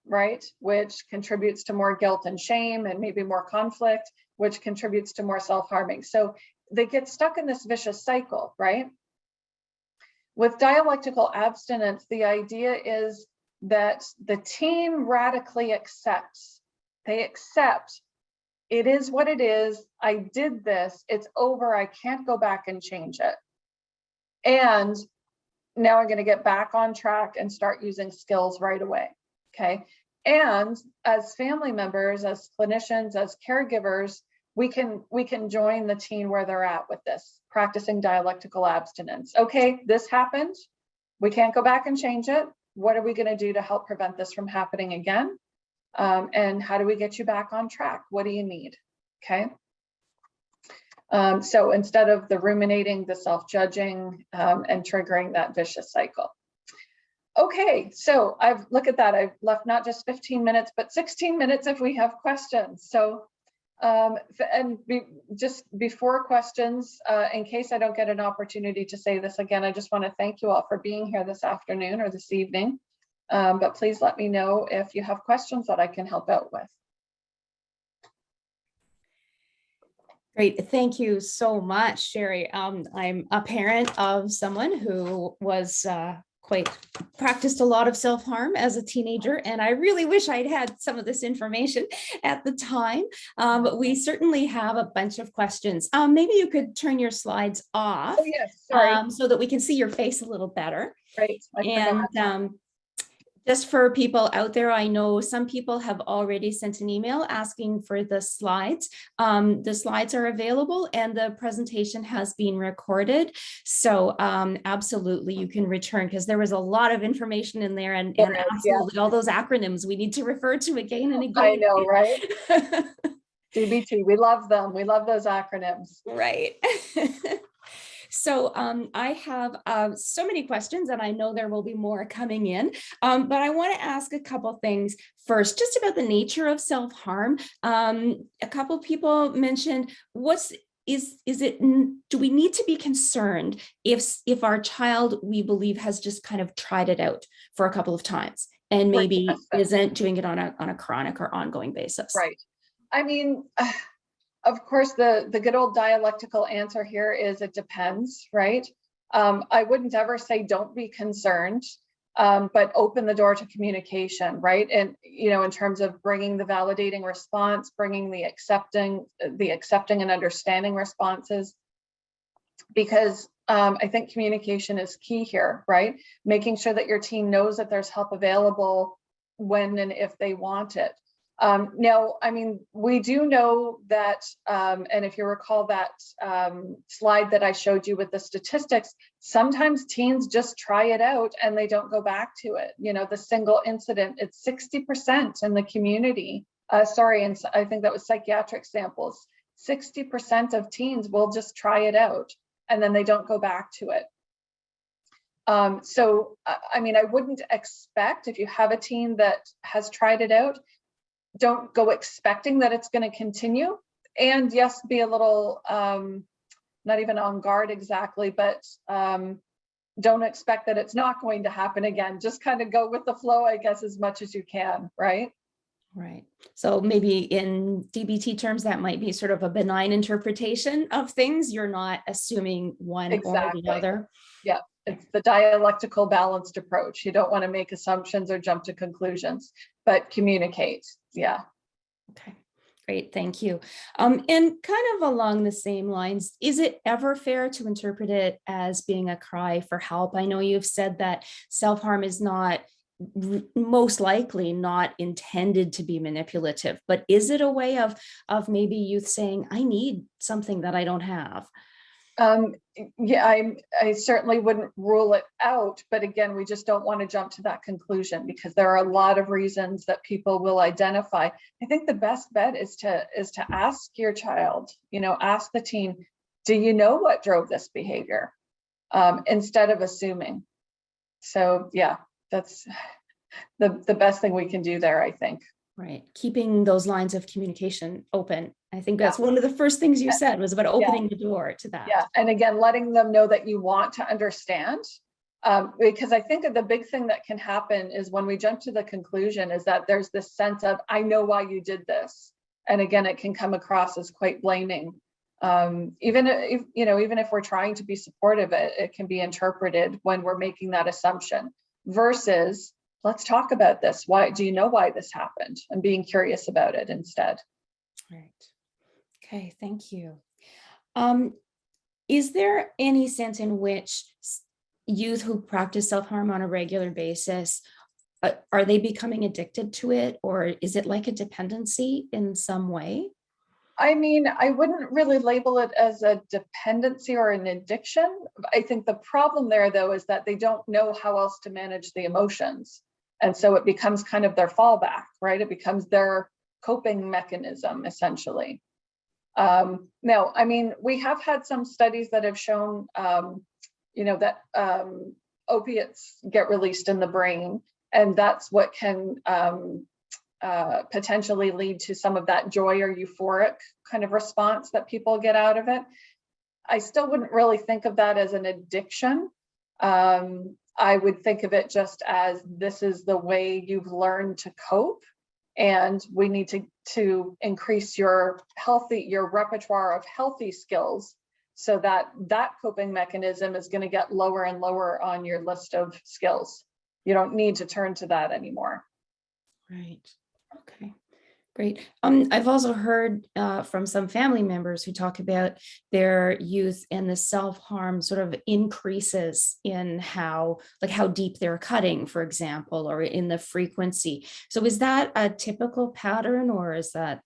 right? Which contributes to more guilt and shame, and maybe more conflict, which contributes to more self-harming. So they get stuck in this vicious cycle, right? With dialectical abstinence, the idea is that the teen radically accepts. They accept, it is what it is, I did this, it's over, I can't go back and change it. And now I'm going to get back on track and start using skills right away, okay? And as family members, as clinicians, as caregivers, we can join the teen where they're at with this, practicing dialectical abstinence. Okay, this happened. We can't go back and change it. What are we going to do to help prevent this from happening again? And how do we get you back on track? What do you need? Okay. So instead of the ruminating, the self-judging, and triggering that vicious cycle. Okay, so look at that. I've left not just 15 minutes, but 16 minutes if we have questions. So just before questions, in case I don't get an opportunity to say this again, I just want to thank you all for being here this afternoon or this evening. But please let me know if you have questions that I can help out with. Great. Thank you so much, Sheri. I'm a parent of someone who was practiced a lot of self-harm as a teenager, and I really wish I'd had some of this information at the time. But we certainly have a bunch of questions. Maybe you could turn your slides off. Oh, yes, sorry. So that we can see your face a little better. Great. And Just for people out there, I know some people have already sent an email asking for the slides. The slides are available and the presentation has been recorded. So absolutely, you can return, because there was a lot of information in there, and absolutely all those acronyms we need to refer to again and again. I know, right? DBT, we love them. We love those acronyms. Right. So I have so many questions, and I know there will be more coming in, but I want to ask a couple things first, just about the nature of self-harm. A couple people mentioned, do we need to be concerned if our child, we believe, has just kind of tried it out for a couple of times and maybe isn't doing it on a chronic or ongoing basis? Right. I mean, of course, the good old dialectical answer here is it depends, right? I wouldn't ever say don't be concerned, but open the door to communication, right? And, in terms of bringing the validating response, bringing the accepting and understanding responses, because I think communication is key here, right? Making sure that your teen knows that there's help available when and if they want it. Now, I mean, we do know that, and if you recall that slide that I showed you with the statistics, sometimes teens just try it out and they don't go back to it. The single incident, it's 60% in the community. And I think that was psychiatric samples. 60% of teens will just try it out and then they don't go back to it. So, I mean, I wouldn't expect, if you have a teen that has tried it out, don't go expecting that it's going to continue. And yes, be a little, not even on guard exactly, but don't expect that it's not going to happen again. Just kind of go with the flow, I guess, as much as you can, right? Right. So maybe in DBT terms, that might be sort of a benign interpretation of things. You're not assuming one or the other. Yeah. It's the dialectical balanced approach. You don't want to make assumptions or jump to conclusions, but communicate. Yeah. Okay, great. Thank you. And kind of along the same lines, is it ever fair to interpret it as being a cry for help? I know you've said that self-harm is most likely not intended to be manipulative, but is it a way of maybe youth saying, I need something that I don't have? Yeah, I certainly wouldn't rule it out, but again, we just don't want to jump to that conclusion because there are a lot of reasons that people will identify. I think the best bet is to ask your child, ask the teen, do you know what drove this behavior? Instead of assuming. So yeah, that's the best thing we can do there, I think. Right. Keeping those lines of communication open. I think that's one of the first things you said was about opening the door to that. Yeah. And again, letting them know that you want to understand, because I think the big thing that can happen is when we jump to the conclusion is that there's this sense of, I know why you did this. And again, it can come across as quite blaming. Even if we're trying to be supportive, it can be interpreted when we're making that assumption versus, let's talk about this. Why do you know why this happened? And being curious about it instead. Right. Okay, thank you. Is there any sense in which youth who practice self-harm on a regular basis, are they becoming addicted to it, or is it like a dependency in some way? I mean, I wouldn't really label it as a dependency or an addiction. I think the problem there, though, is that they don't know how else to manage the emotions. And so it becomes kind of their fallback, right? It becomes their coping mechanism, essentially. Now, I mean, we have had some studies that have shown, that opiates get released in the brain, and that's what can potentially lead to some of that joy or euphoric kind of response that people get out of it. I still wouldn't really think of that as an addiction. I would think of it just as this is the way you've learned to cope, and we need to increase your repertoire of healthy skills so that coping mechanism is going to get lower and lower on your list of skills. You don't need to turn to that anymore. Right. Okay. Great. I've also heard from some family members who talk about their youth and the self-harm sort of increases in how deep they're cutting, for example, or in the frequency. So is that a typical pattern, or is that?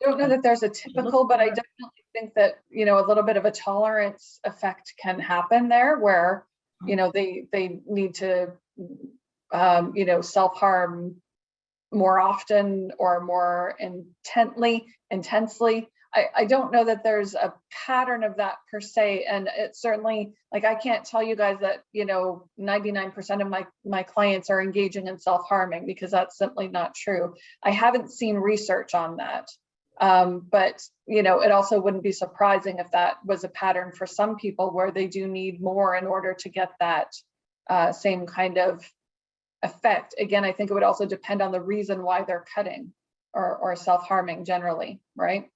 I don't know that there's a typical, but I definitely think that, you know, a little bit of a tolerance effect can happen there where, you know, they need to, you know, self-harm more often or more intensely. I don't know that there's a pattern of that per se. And it's certainly, like, I can't tell you guys that, you know, 99% of my clients are engaging in self-harming, because that's simply not true. I haven't seen research on that. But, you know, it also wouldn't be surprising if that was a pattern for some people where they do need more in order to get that same kind of effect. Again, I think it would also depend on the reason why they're cutting or self-harming generally, right?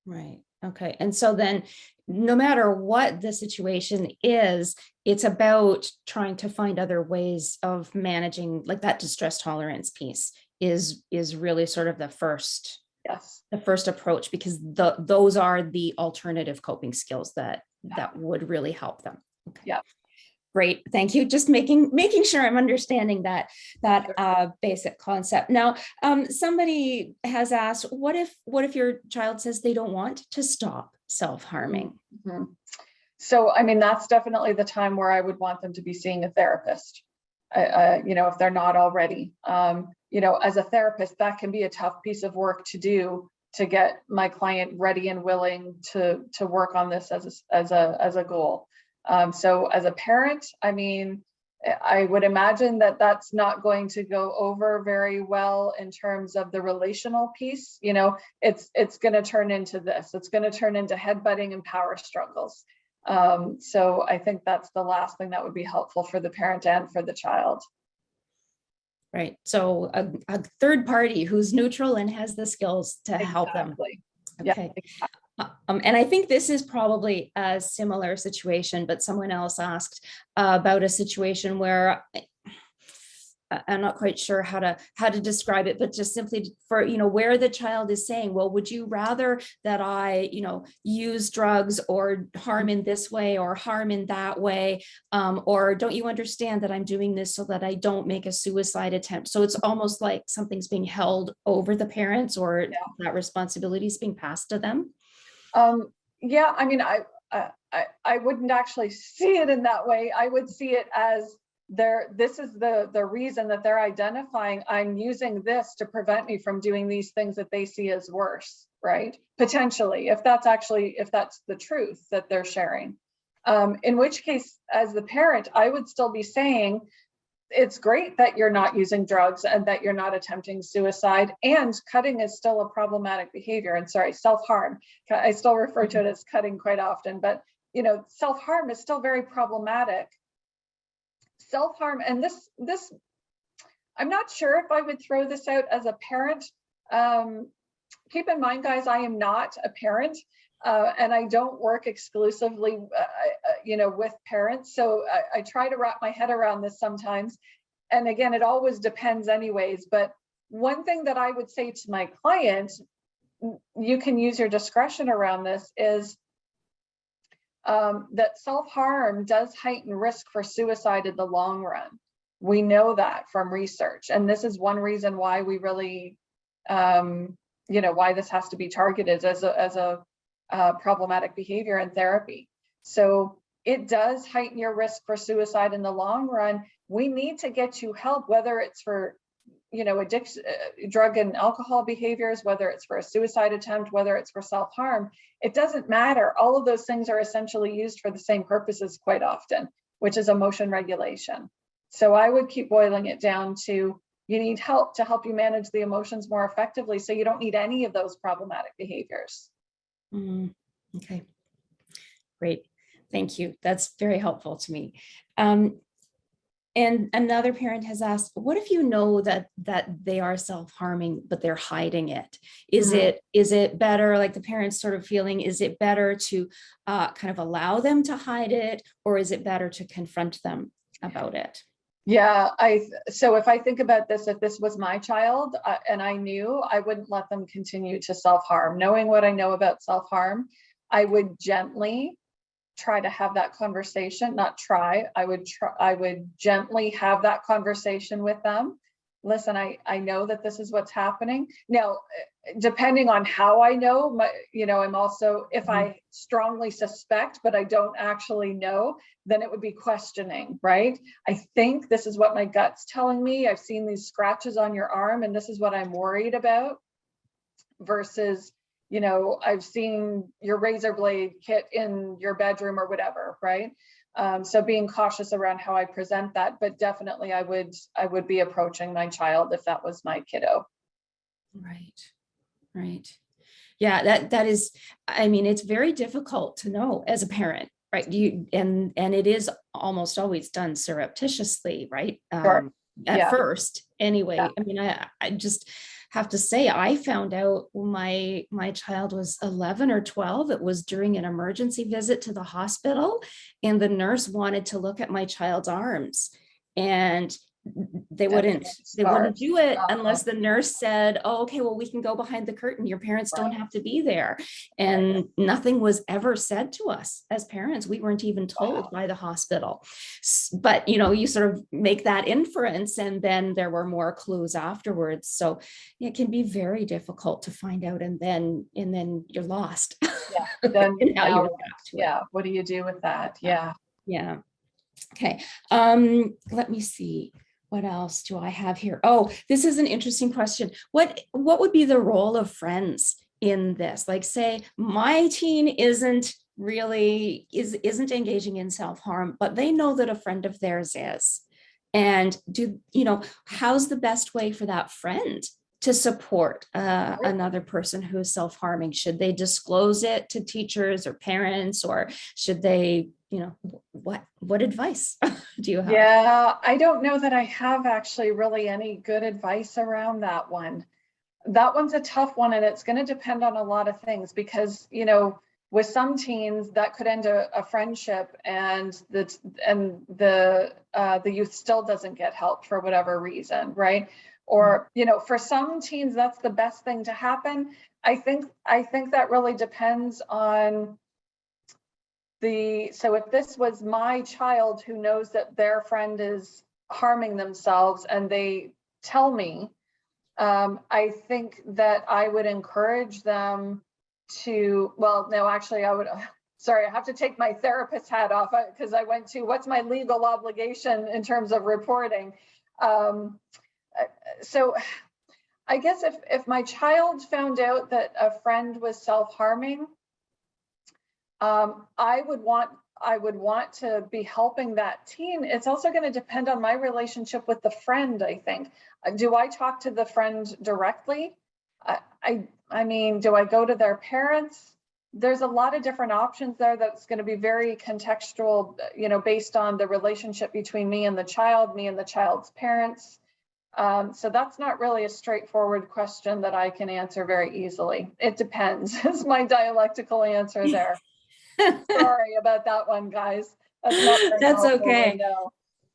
Right. Okay. And so then no matter what the situation is, it's about trying to find other ways of managing, like that distress tolerance piece is really sort of the first approach, because those are the alternative coping skills that would really help them. Okay. Yeah. Great, thank you. Just making sure I'm understanding that basic concept. Now, somebody has asked, what if your child says they don't want to stop self-harming? Mm-hmm. So, I mean, that's definitely the time where I would want them to be seeing a therapist. You know, if they're not already. You know, as a therapist, that can be a tough piece of work to do, to get my client ready and willing to work on this as a goal. So as a parent, I mean, I would imagine that that's not going to go over very well in terms of the relational piece. You know, it's going to turn into this. It's going to turn into headbutting and power struggles. So I think that's the last thing that would be helpful for the parent and for the child. Right. So a third party who's neutral and has the skills to help them. Okay. Yeah, exactly. And I think this is probably a similar situation, but someone else asked about a situation where I'm not quite sure how to describe it, but just simply for, you know, where the child is saying, well, would you rather that I, you know, use drugs or harm in this way or harm in that way? Or don't you understand that I'm doing this so that I don't make a suicide attempt? So it's almost like something's being held over the parents, or that responsibility is being passed to them. Yeah, I mean, I wouldn't actually see it in that way. I would see it as this is the reason that they're identifying, I'm using this to prevent me from doing these things that they see as worse, right? Potentially, if that's the truth that they're sharing. In which case, as the parent, I would still be saying, it's great that you're not using drugs and that you're not attempting suicide, and cutting is still a problematic behavior. And sorry, self-harm, I still refer to it as cutting quite often, but you know, self-harm is still very problematic. Self-harm, and this I'm not sure if I would throw this out as a parent. Keep in mind, guys, I am not a parent, and I don't work exclusively, you know, with parents. So I try to wrap my head around this sometimes. And again, it always depends anyways. But one thing that I would say to my client, you can use your discretion around this, is that self-harm does heighten risk for suicide in the long run. We know that from research. And this is one reason why we really, you know, why this has to be targeted as a problematic behavior in therapy. So it does heighten your risk for suicide in the long run. We need to get you help, whether it's for, you know, addiction, drug and alcohol behaviors, whether it's for a suicide attempt, whether it's for self-harm. It doesn't matter. All of those things are essentially used for the same purposes quite often, which is emotion regulation. So I would keep boiling it down to, you need help to help you manage the emotions more effectively, so you don't need any of those problematic behaviors. Okay, great. Thank you. That's very helpful to me. And another parent has asked, what if you know that they are self-harming, but they're hiding it? Is it better, like the parents sort of feeling, is it better to kind of allow them to hide it, or is it better to confront them about it? Yeah, so if I think about this, if this was my child and I knew, I wouldn't let them continue to self-harm. Knowing what I know about self-harm, I would gently try to have that conversation, not try, I would gently have that conversation with them. Listen, I know that this is what's happening. Now, depending on how I know, I'm also, if I strongly suspect, but I don't actually know, then it would be questioning, right? I think this is what my gut's telling me. I've seen these scratches on your arm and this is what I'm worried about, versus, I've seen your razor blade kit in your bedroom or whatever, right? So being cautious around how I present that, but definitely I would be approaching my child if that was my kiddo. Right. Yeah, that is, I mean, it's very difficult to know as a parent, right? And it is almost always done surreptitiously, right? Sure. At first, anyway. Yeah. I mean, I just have to say, I found out when my child was 11 or 12. It was during an emergency visit to the hospital, and the nurse wanted to look at my child's arms, and they wouldn't do it unless the nurse said, oh, okay, well, we can go behind the curtain. Your parents don't have to be there. And nothing was ever said to us as parents. We weren't even told by the hospital. But, you sort of make that inference, and then there were more clues afterwards. So it can be very difficult to find out, and then you're lost. Yeah. Then What do you do with that? Yeah. Yeah. Okay. Let me see. What else do I have here? Oh, this is an interesting question. What would be the role of friends in this? Like, say my teen isn't engaging in self-harm, but they know that a friend of theirs is. And how's the best way for that friend to support another person who's self-harming? Should they disclose it to teachers or parents, or should they, what advice do you have? Yeah, I don't know that I have actually really any good advice around that one. That one's a tough one, and it's going to depend on a lot of things, because, with some teens that could end a friendship, and the youth still doesn't get help for whatever reason, right? Or, for some teens, that's the best thing to happen. I think that really depends on so if this was my child who knows that their friend is harming themselves and they tell me, I think that I would encourage them to, I have to take my therapist hat off, because I went to, what's my legal obligation in terms of reporting? So I guess if my child found out that a friend was self-harming, I would want to be helping that teen. It's also going to depend on my relationship with the friend, I think. Do I talk to the friend directly? I mean, do I go to their parents? There's a lot of different options there that's going to be very contextual, based on the relationship between me and the child, me and the child's parents. So that's not really a straightforward question that I can answer very easily. It depends, is my dialectical answer there. Sorry about that one, guys. That's okay.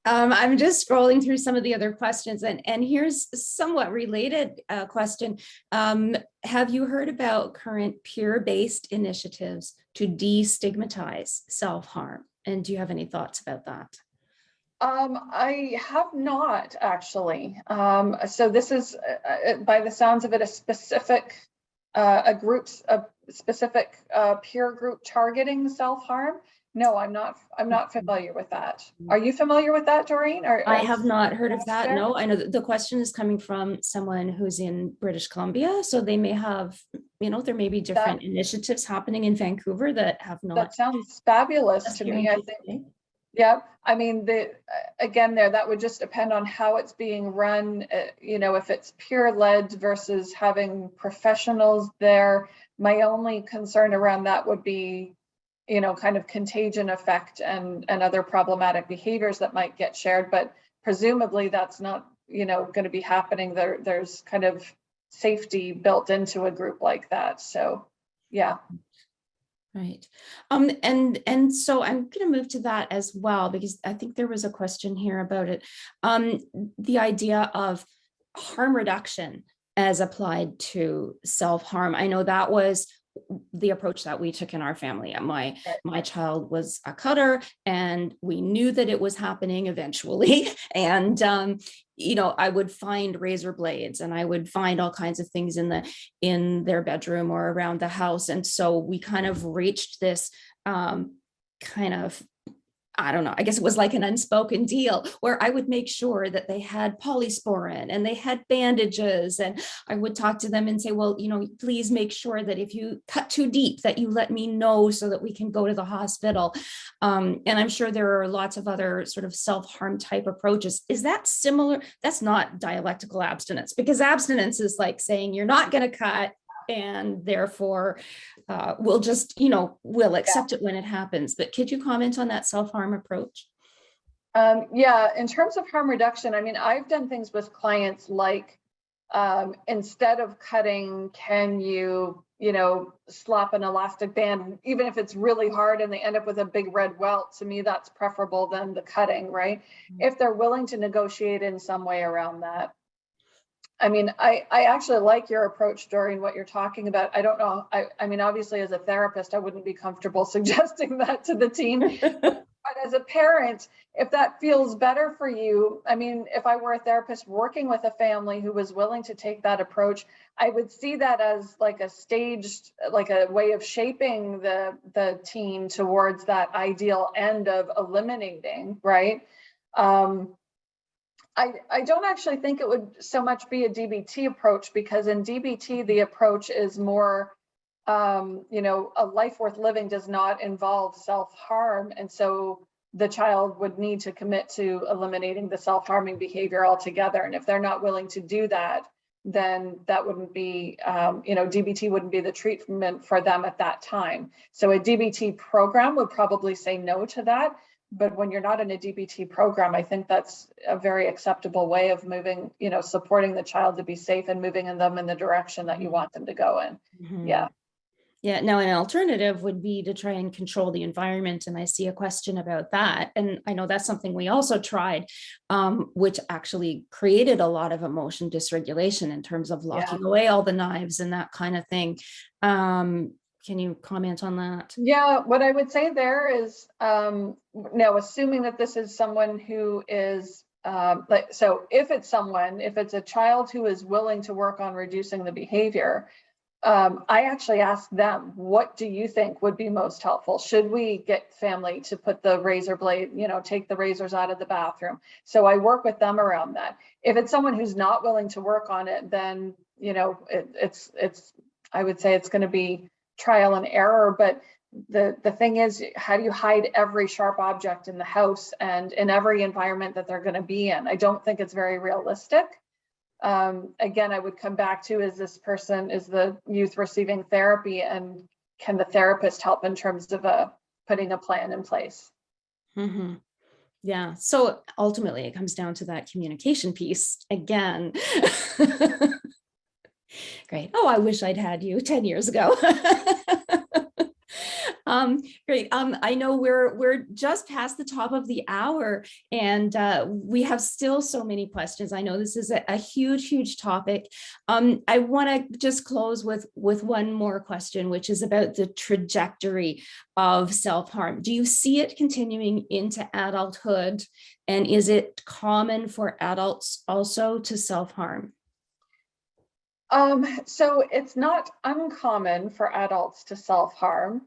I'm just scrolling through some of the other questions, and here's a somewhat related question. Have you heard about current peer-based initiatives to destigmatize self-harm? And do you have any thoughts about that? I have not, actually. So this is, by the sounds of it, a specific peer group targeting self-harm. No, I'm not familiar with that. Are you familiar with that, Doreen? I have not heard of that. No, I know that the question is coming from someone who's in British Columbia, so they may have, there may be different initiatives happening in Vancouver that have not. That sounds fabulous to me. I think. Yeah, I mean, that would just depend on how it's being run. If it's peer-led versus having professionals there. My only concern around that would be, kind of contagion effect and other problematic behaviors that might get shared. But presumably that's not, going to be happening. There's kind of safety built into a group like that. So, yeah. Right. And so I'm going to move to that as well, because I think there was a question here about it. The idea of harm reduction as applied to self-harm. I know that was the approach that we took in our family. My child was a cutter, and we knew that it was happening eventually. And I would find razor blades, and I would find all kinds of things in their bedroom or around the house. And so we kind of reached this kind of, I don't know, I guess it was like an unspoken deal where I would make sure that they had polysporin and they had bandages. And I would talk to them and say, well, please make sure that if you cut too deep, that you let me know so that we can go to the hospital. And I'm sure there are lots of other sort of self-harm type approaches. Is that similar? That's not dialectical abstinence, because abstinence is like saying you're not going to cut, and therefore we'll just, we'll accept it when it happens. But could you comment on that self-harm approach? Yeah, in terms of harm reduction, I mean, I've done things with clients like, instead of cutting, can you, slap an elastic band, even if it's really hard and they end up with a big red welt. To me, that's preferable than the cutting, right? Mm-hmm. If they're willing to negotiate in some way around that. I mean, I actually like your approach, Doreen, what you're talking about. I don't know. I mean, obviously, as a therapist, I wouldn't be comfortable suggesting that to the team. But as a parent, if that feels better for you, I mean, if I were a therapist working with a family who was willing to take that approach, I would see that as like a staged, like a way of shaping the team towards that ideal end of eliminating, right? I don't actually think it would so much be a DBT approach, because in DBT, the approach is more, a life worth living does not involve self-harm. And so the child would need to commit to eliminating the self-harming behavior altogether. And if they're not willing to do that, then that wouldn't be, DBT wouldn't be the treatment for them at that time. So a DBT program would probably say no to that. But when you're not in a DBT program, I think that's a very acceptable way of moving, supporting the child to be safe and moving them in the direction that you want them to go in. Mm-hmm. Yeah. Yeah. Now, an alternative would be to try and control the environment. And I see a question about that. And I know that's something we also tried, which actually created a lot of emotion dysregulation in terms of locking away all the knives and that kind of thing. Can you comment on that? Yeah, what I would say there is, now assuming that this is someone who is, so if it's a child who is willing to work on reducing the behavior, I actually ask them, what do you think would be most helpful? Should we get family to put the razor blade, take the razors out of the bathroom? So I work with them around that. If it's someone who's not willing to work on it, then, I would say it's going to be trial and error. But the thing is, how do you hide every sharp object in the house and in every environment that they're going to be in? I don't think it's very realistic. Again, I would come back to, is the youth receiving therapy, and can the therapist help in terms of putting a plan in place? Mm-hmm. Yeah. So ultimately it comes down to that communication piece again. Great. Oh, I wish I'd had you 10 years ago. Great. I know we're just past the top of the hour, and we have still so many questions. I know this is a huge topic. I want to just close with one more question, which is about the trajectory of self-harm. Do you see it continuing into adulthood? And is it common for adults also to self-harm? So it's not uncommon for adults to self-harm.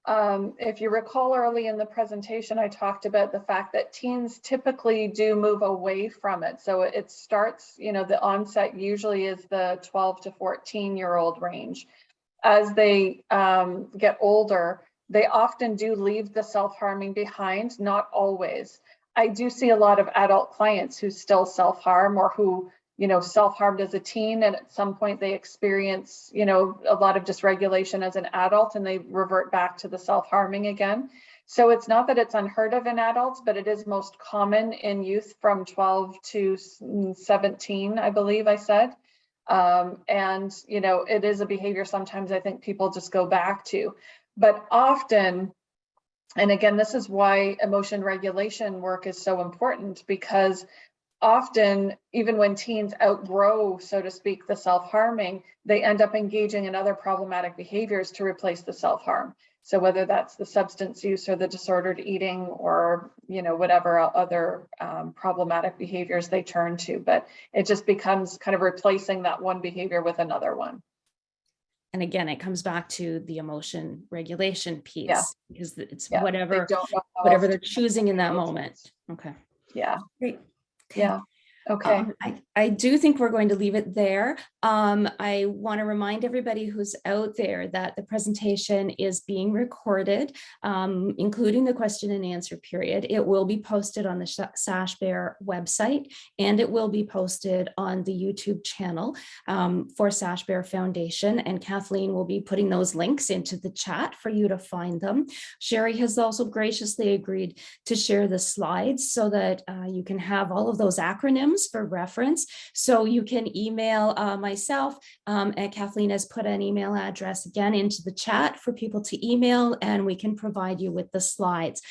If you recall early in the presentation, I talked about the fact that teens typically do move away from it. So it starts, the onset usually is the 12 to 14-year-old range. As they get older, they often do leave the self-harming behind, not always. I do see a lot of adult clients who still self-harm, or who self-harmed as a teen, and at some point they experience, a lot of dysregulation as an adult, and they revert back to the self-harming again. So it's not that it's unheard of in adults, but it is most common in youth from 12 to 17, I believe I said. And, it is a behavior sometimes I think people just go back to. But often, and again, this is why emotion regulation work is so important, because often, even when teens outgrow, so to speak, the self-harming, they end up engaging in other problematic behaviors to replace the self-harm. So whether that's the substance use or the disordered eating, or, you know, whatever other problematic behaviors they turn to, but it just becomes kind of replacing that one behavior with another one. And again, it comes back to the emotion regulation piece, because it's Yeah. whatever, They don't know how whatever else they're to choosing in that emotions. moment. Okay, Yeah. great. Okay. Yeah. Okay. I do think we're going to leave it there. I want to remind everybody who's out there that the presentation is being recorded, including the question and answer period. It will be posted on the Sashbear website, and it will be posted on the YouTube channel for Sashbear Foundation. And Kathleen will be putting those links into the chat for you to find them. Sheri has also graciously agreed to share the slides so that you can have all of those acronyms for reference. So you can email myself, and Kathleen has put an email address again into the chat for people to email, and we can provide you with the slides.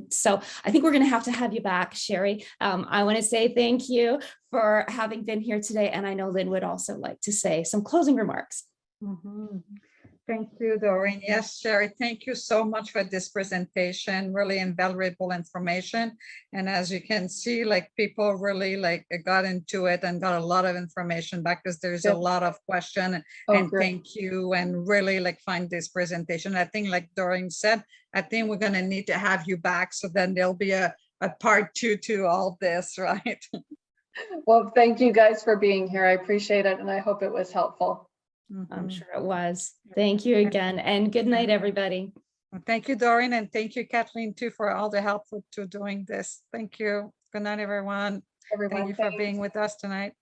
So I think we're going to have you back, Sheri. I want to say thank you for having been here today. And I know Lynn would also like to say some closing remarks. Thank you, Doreen. Yes, Sheri, thank you so much for this presentation, really invaluable information. And as you can see, like, people really like got into it and got a lot of information back, because there's a lot of question. And great. thank you, and really like find this presentation. I think, like Doreen said, I think we're gonna need to have you back, so then there'll be a part 2 to all this, right? Well, thank you guys for being here. I appreciate it, and I hope it was helpful. I'm sure it was. Thank you again, and good night, everybody. Thank you, Doreen, and thank you, Kathleen, too, for all the help to doing this. Thank you. Good night, everyone. Thank you for being with us tonight.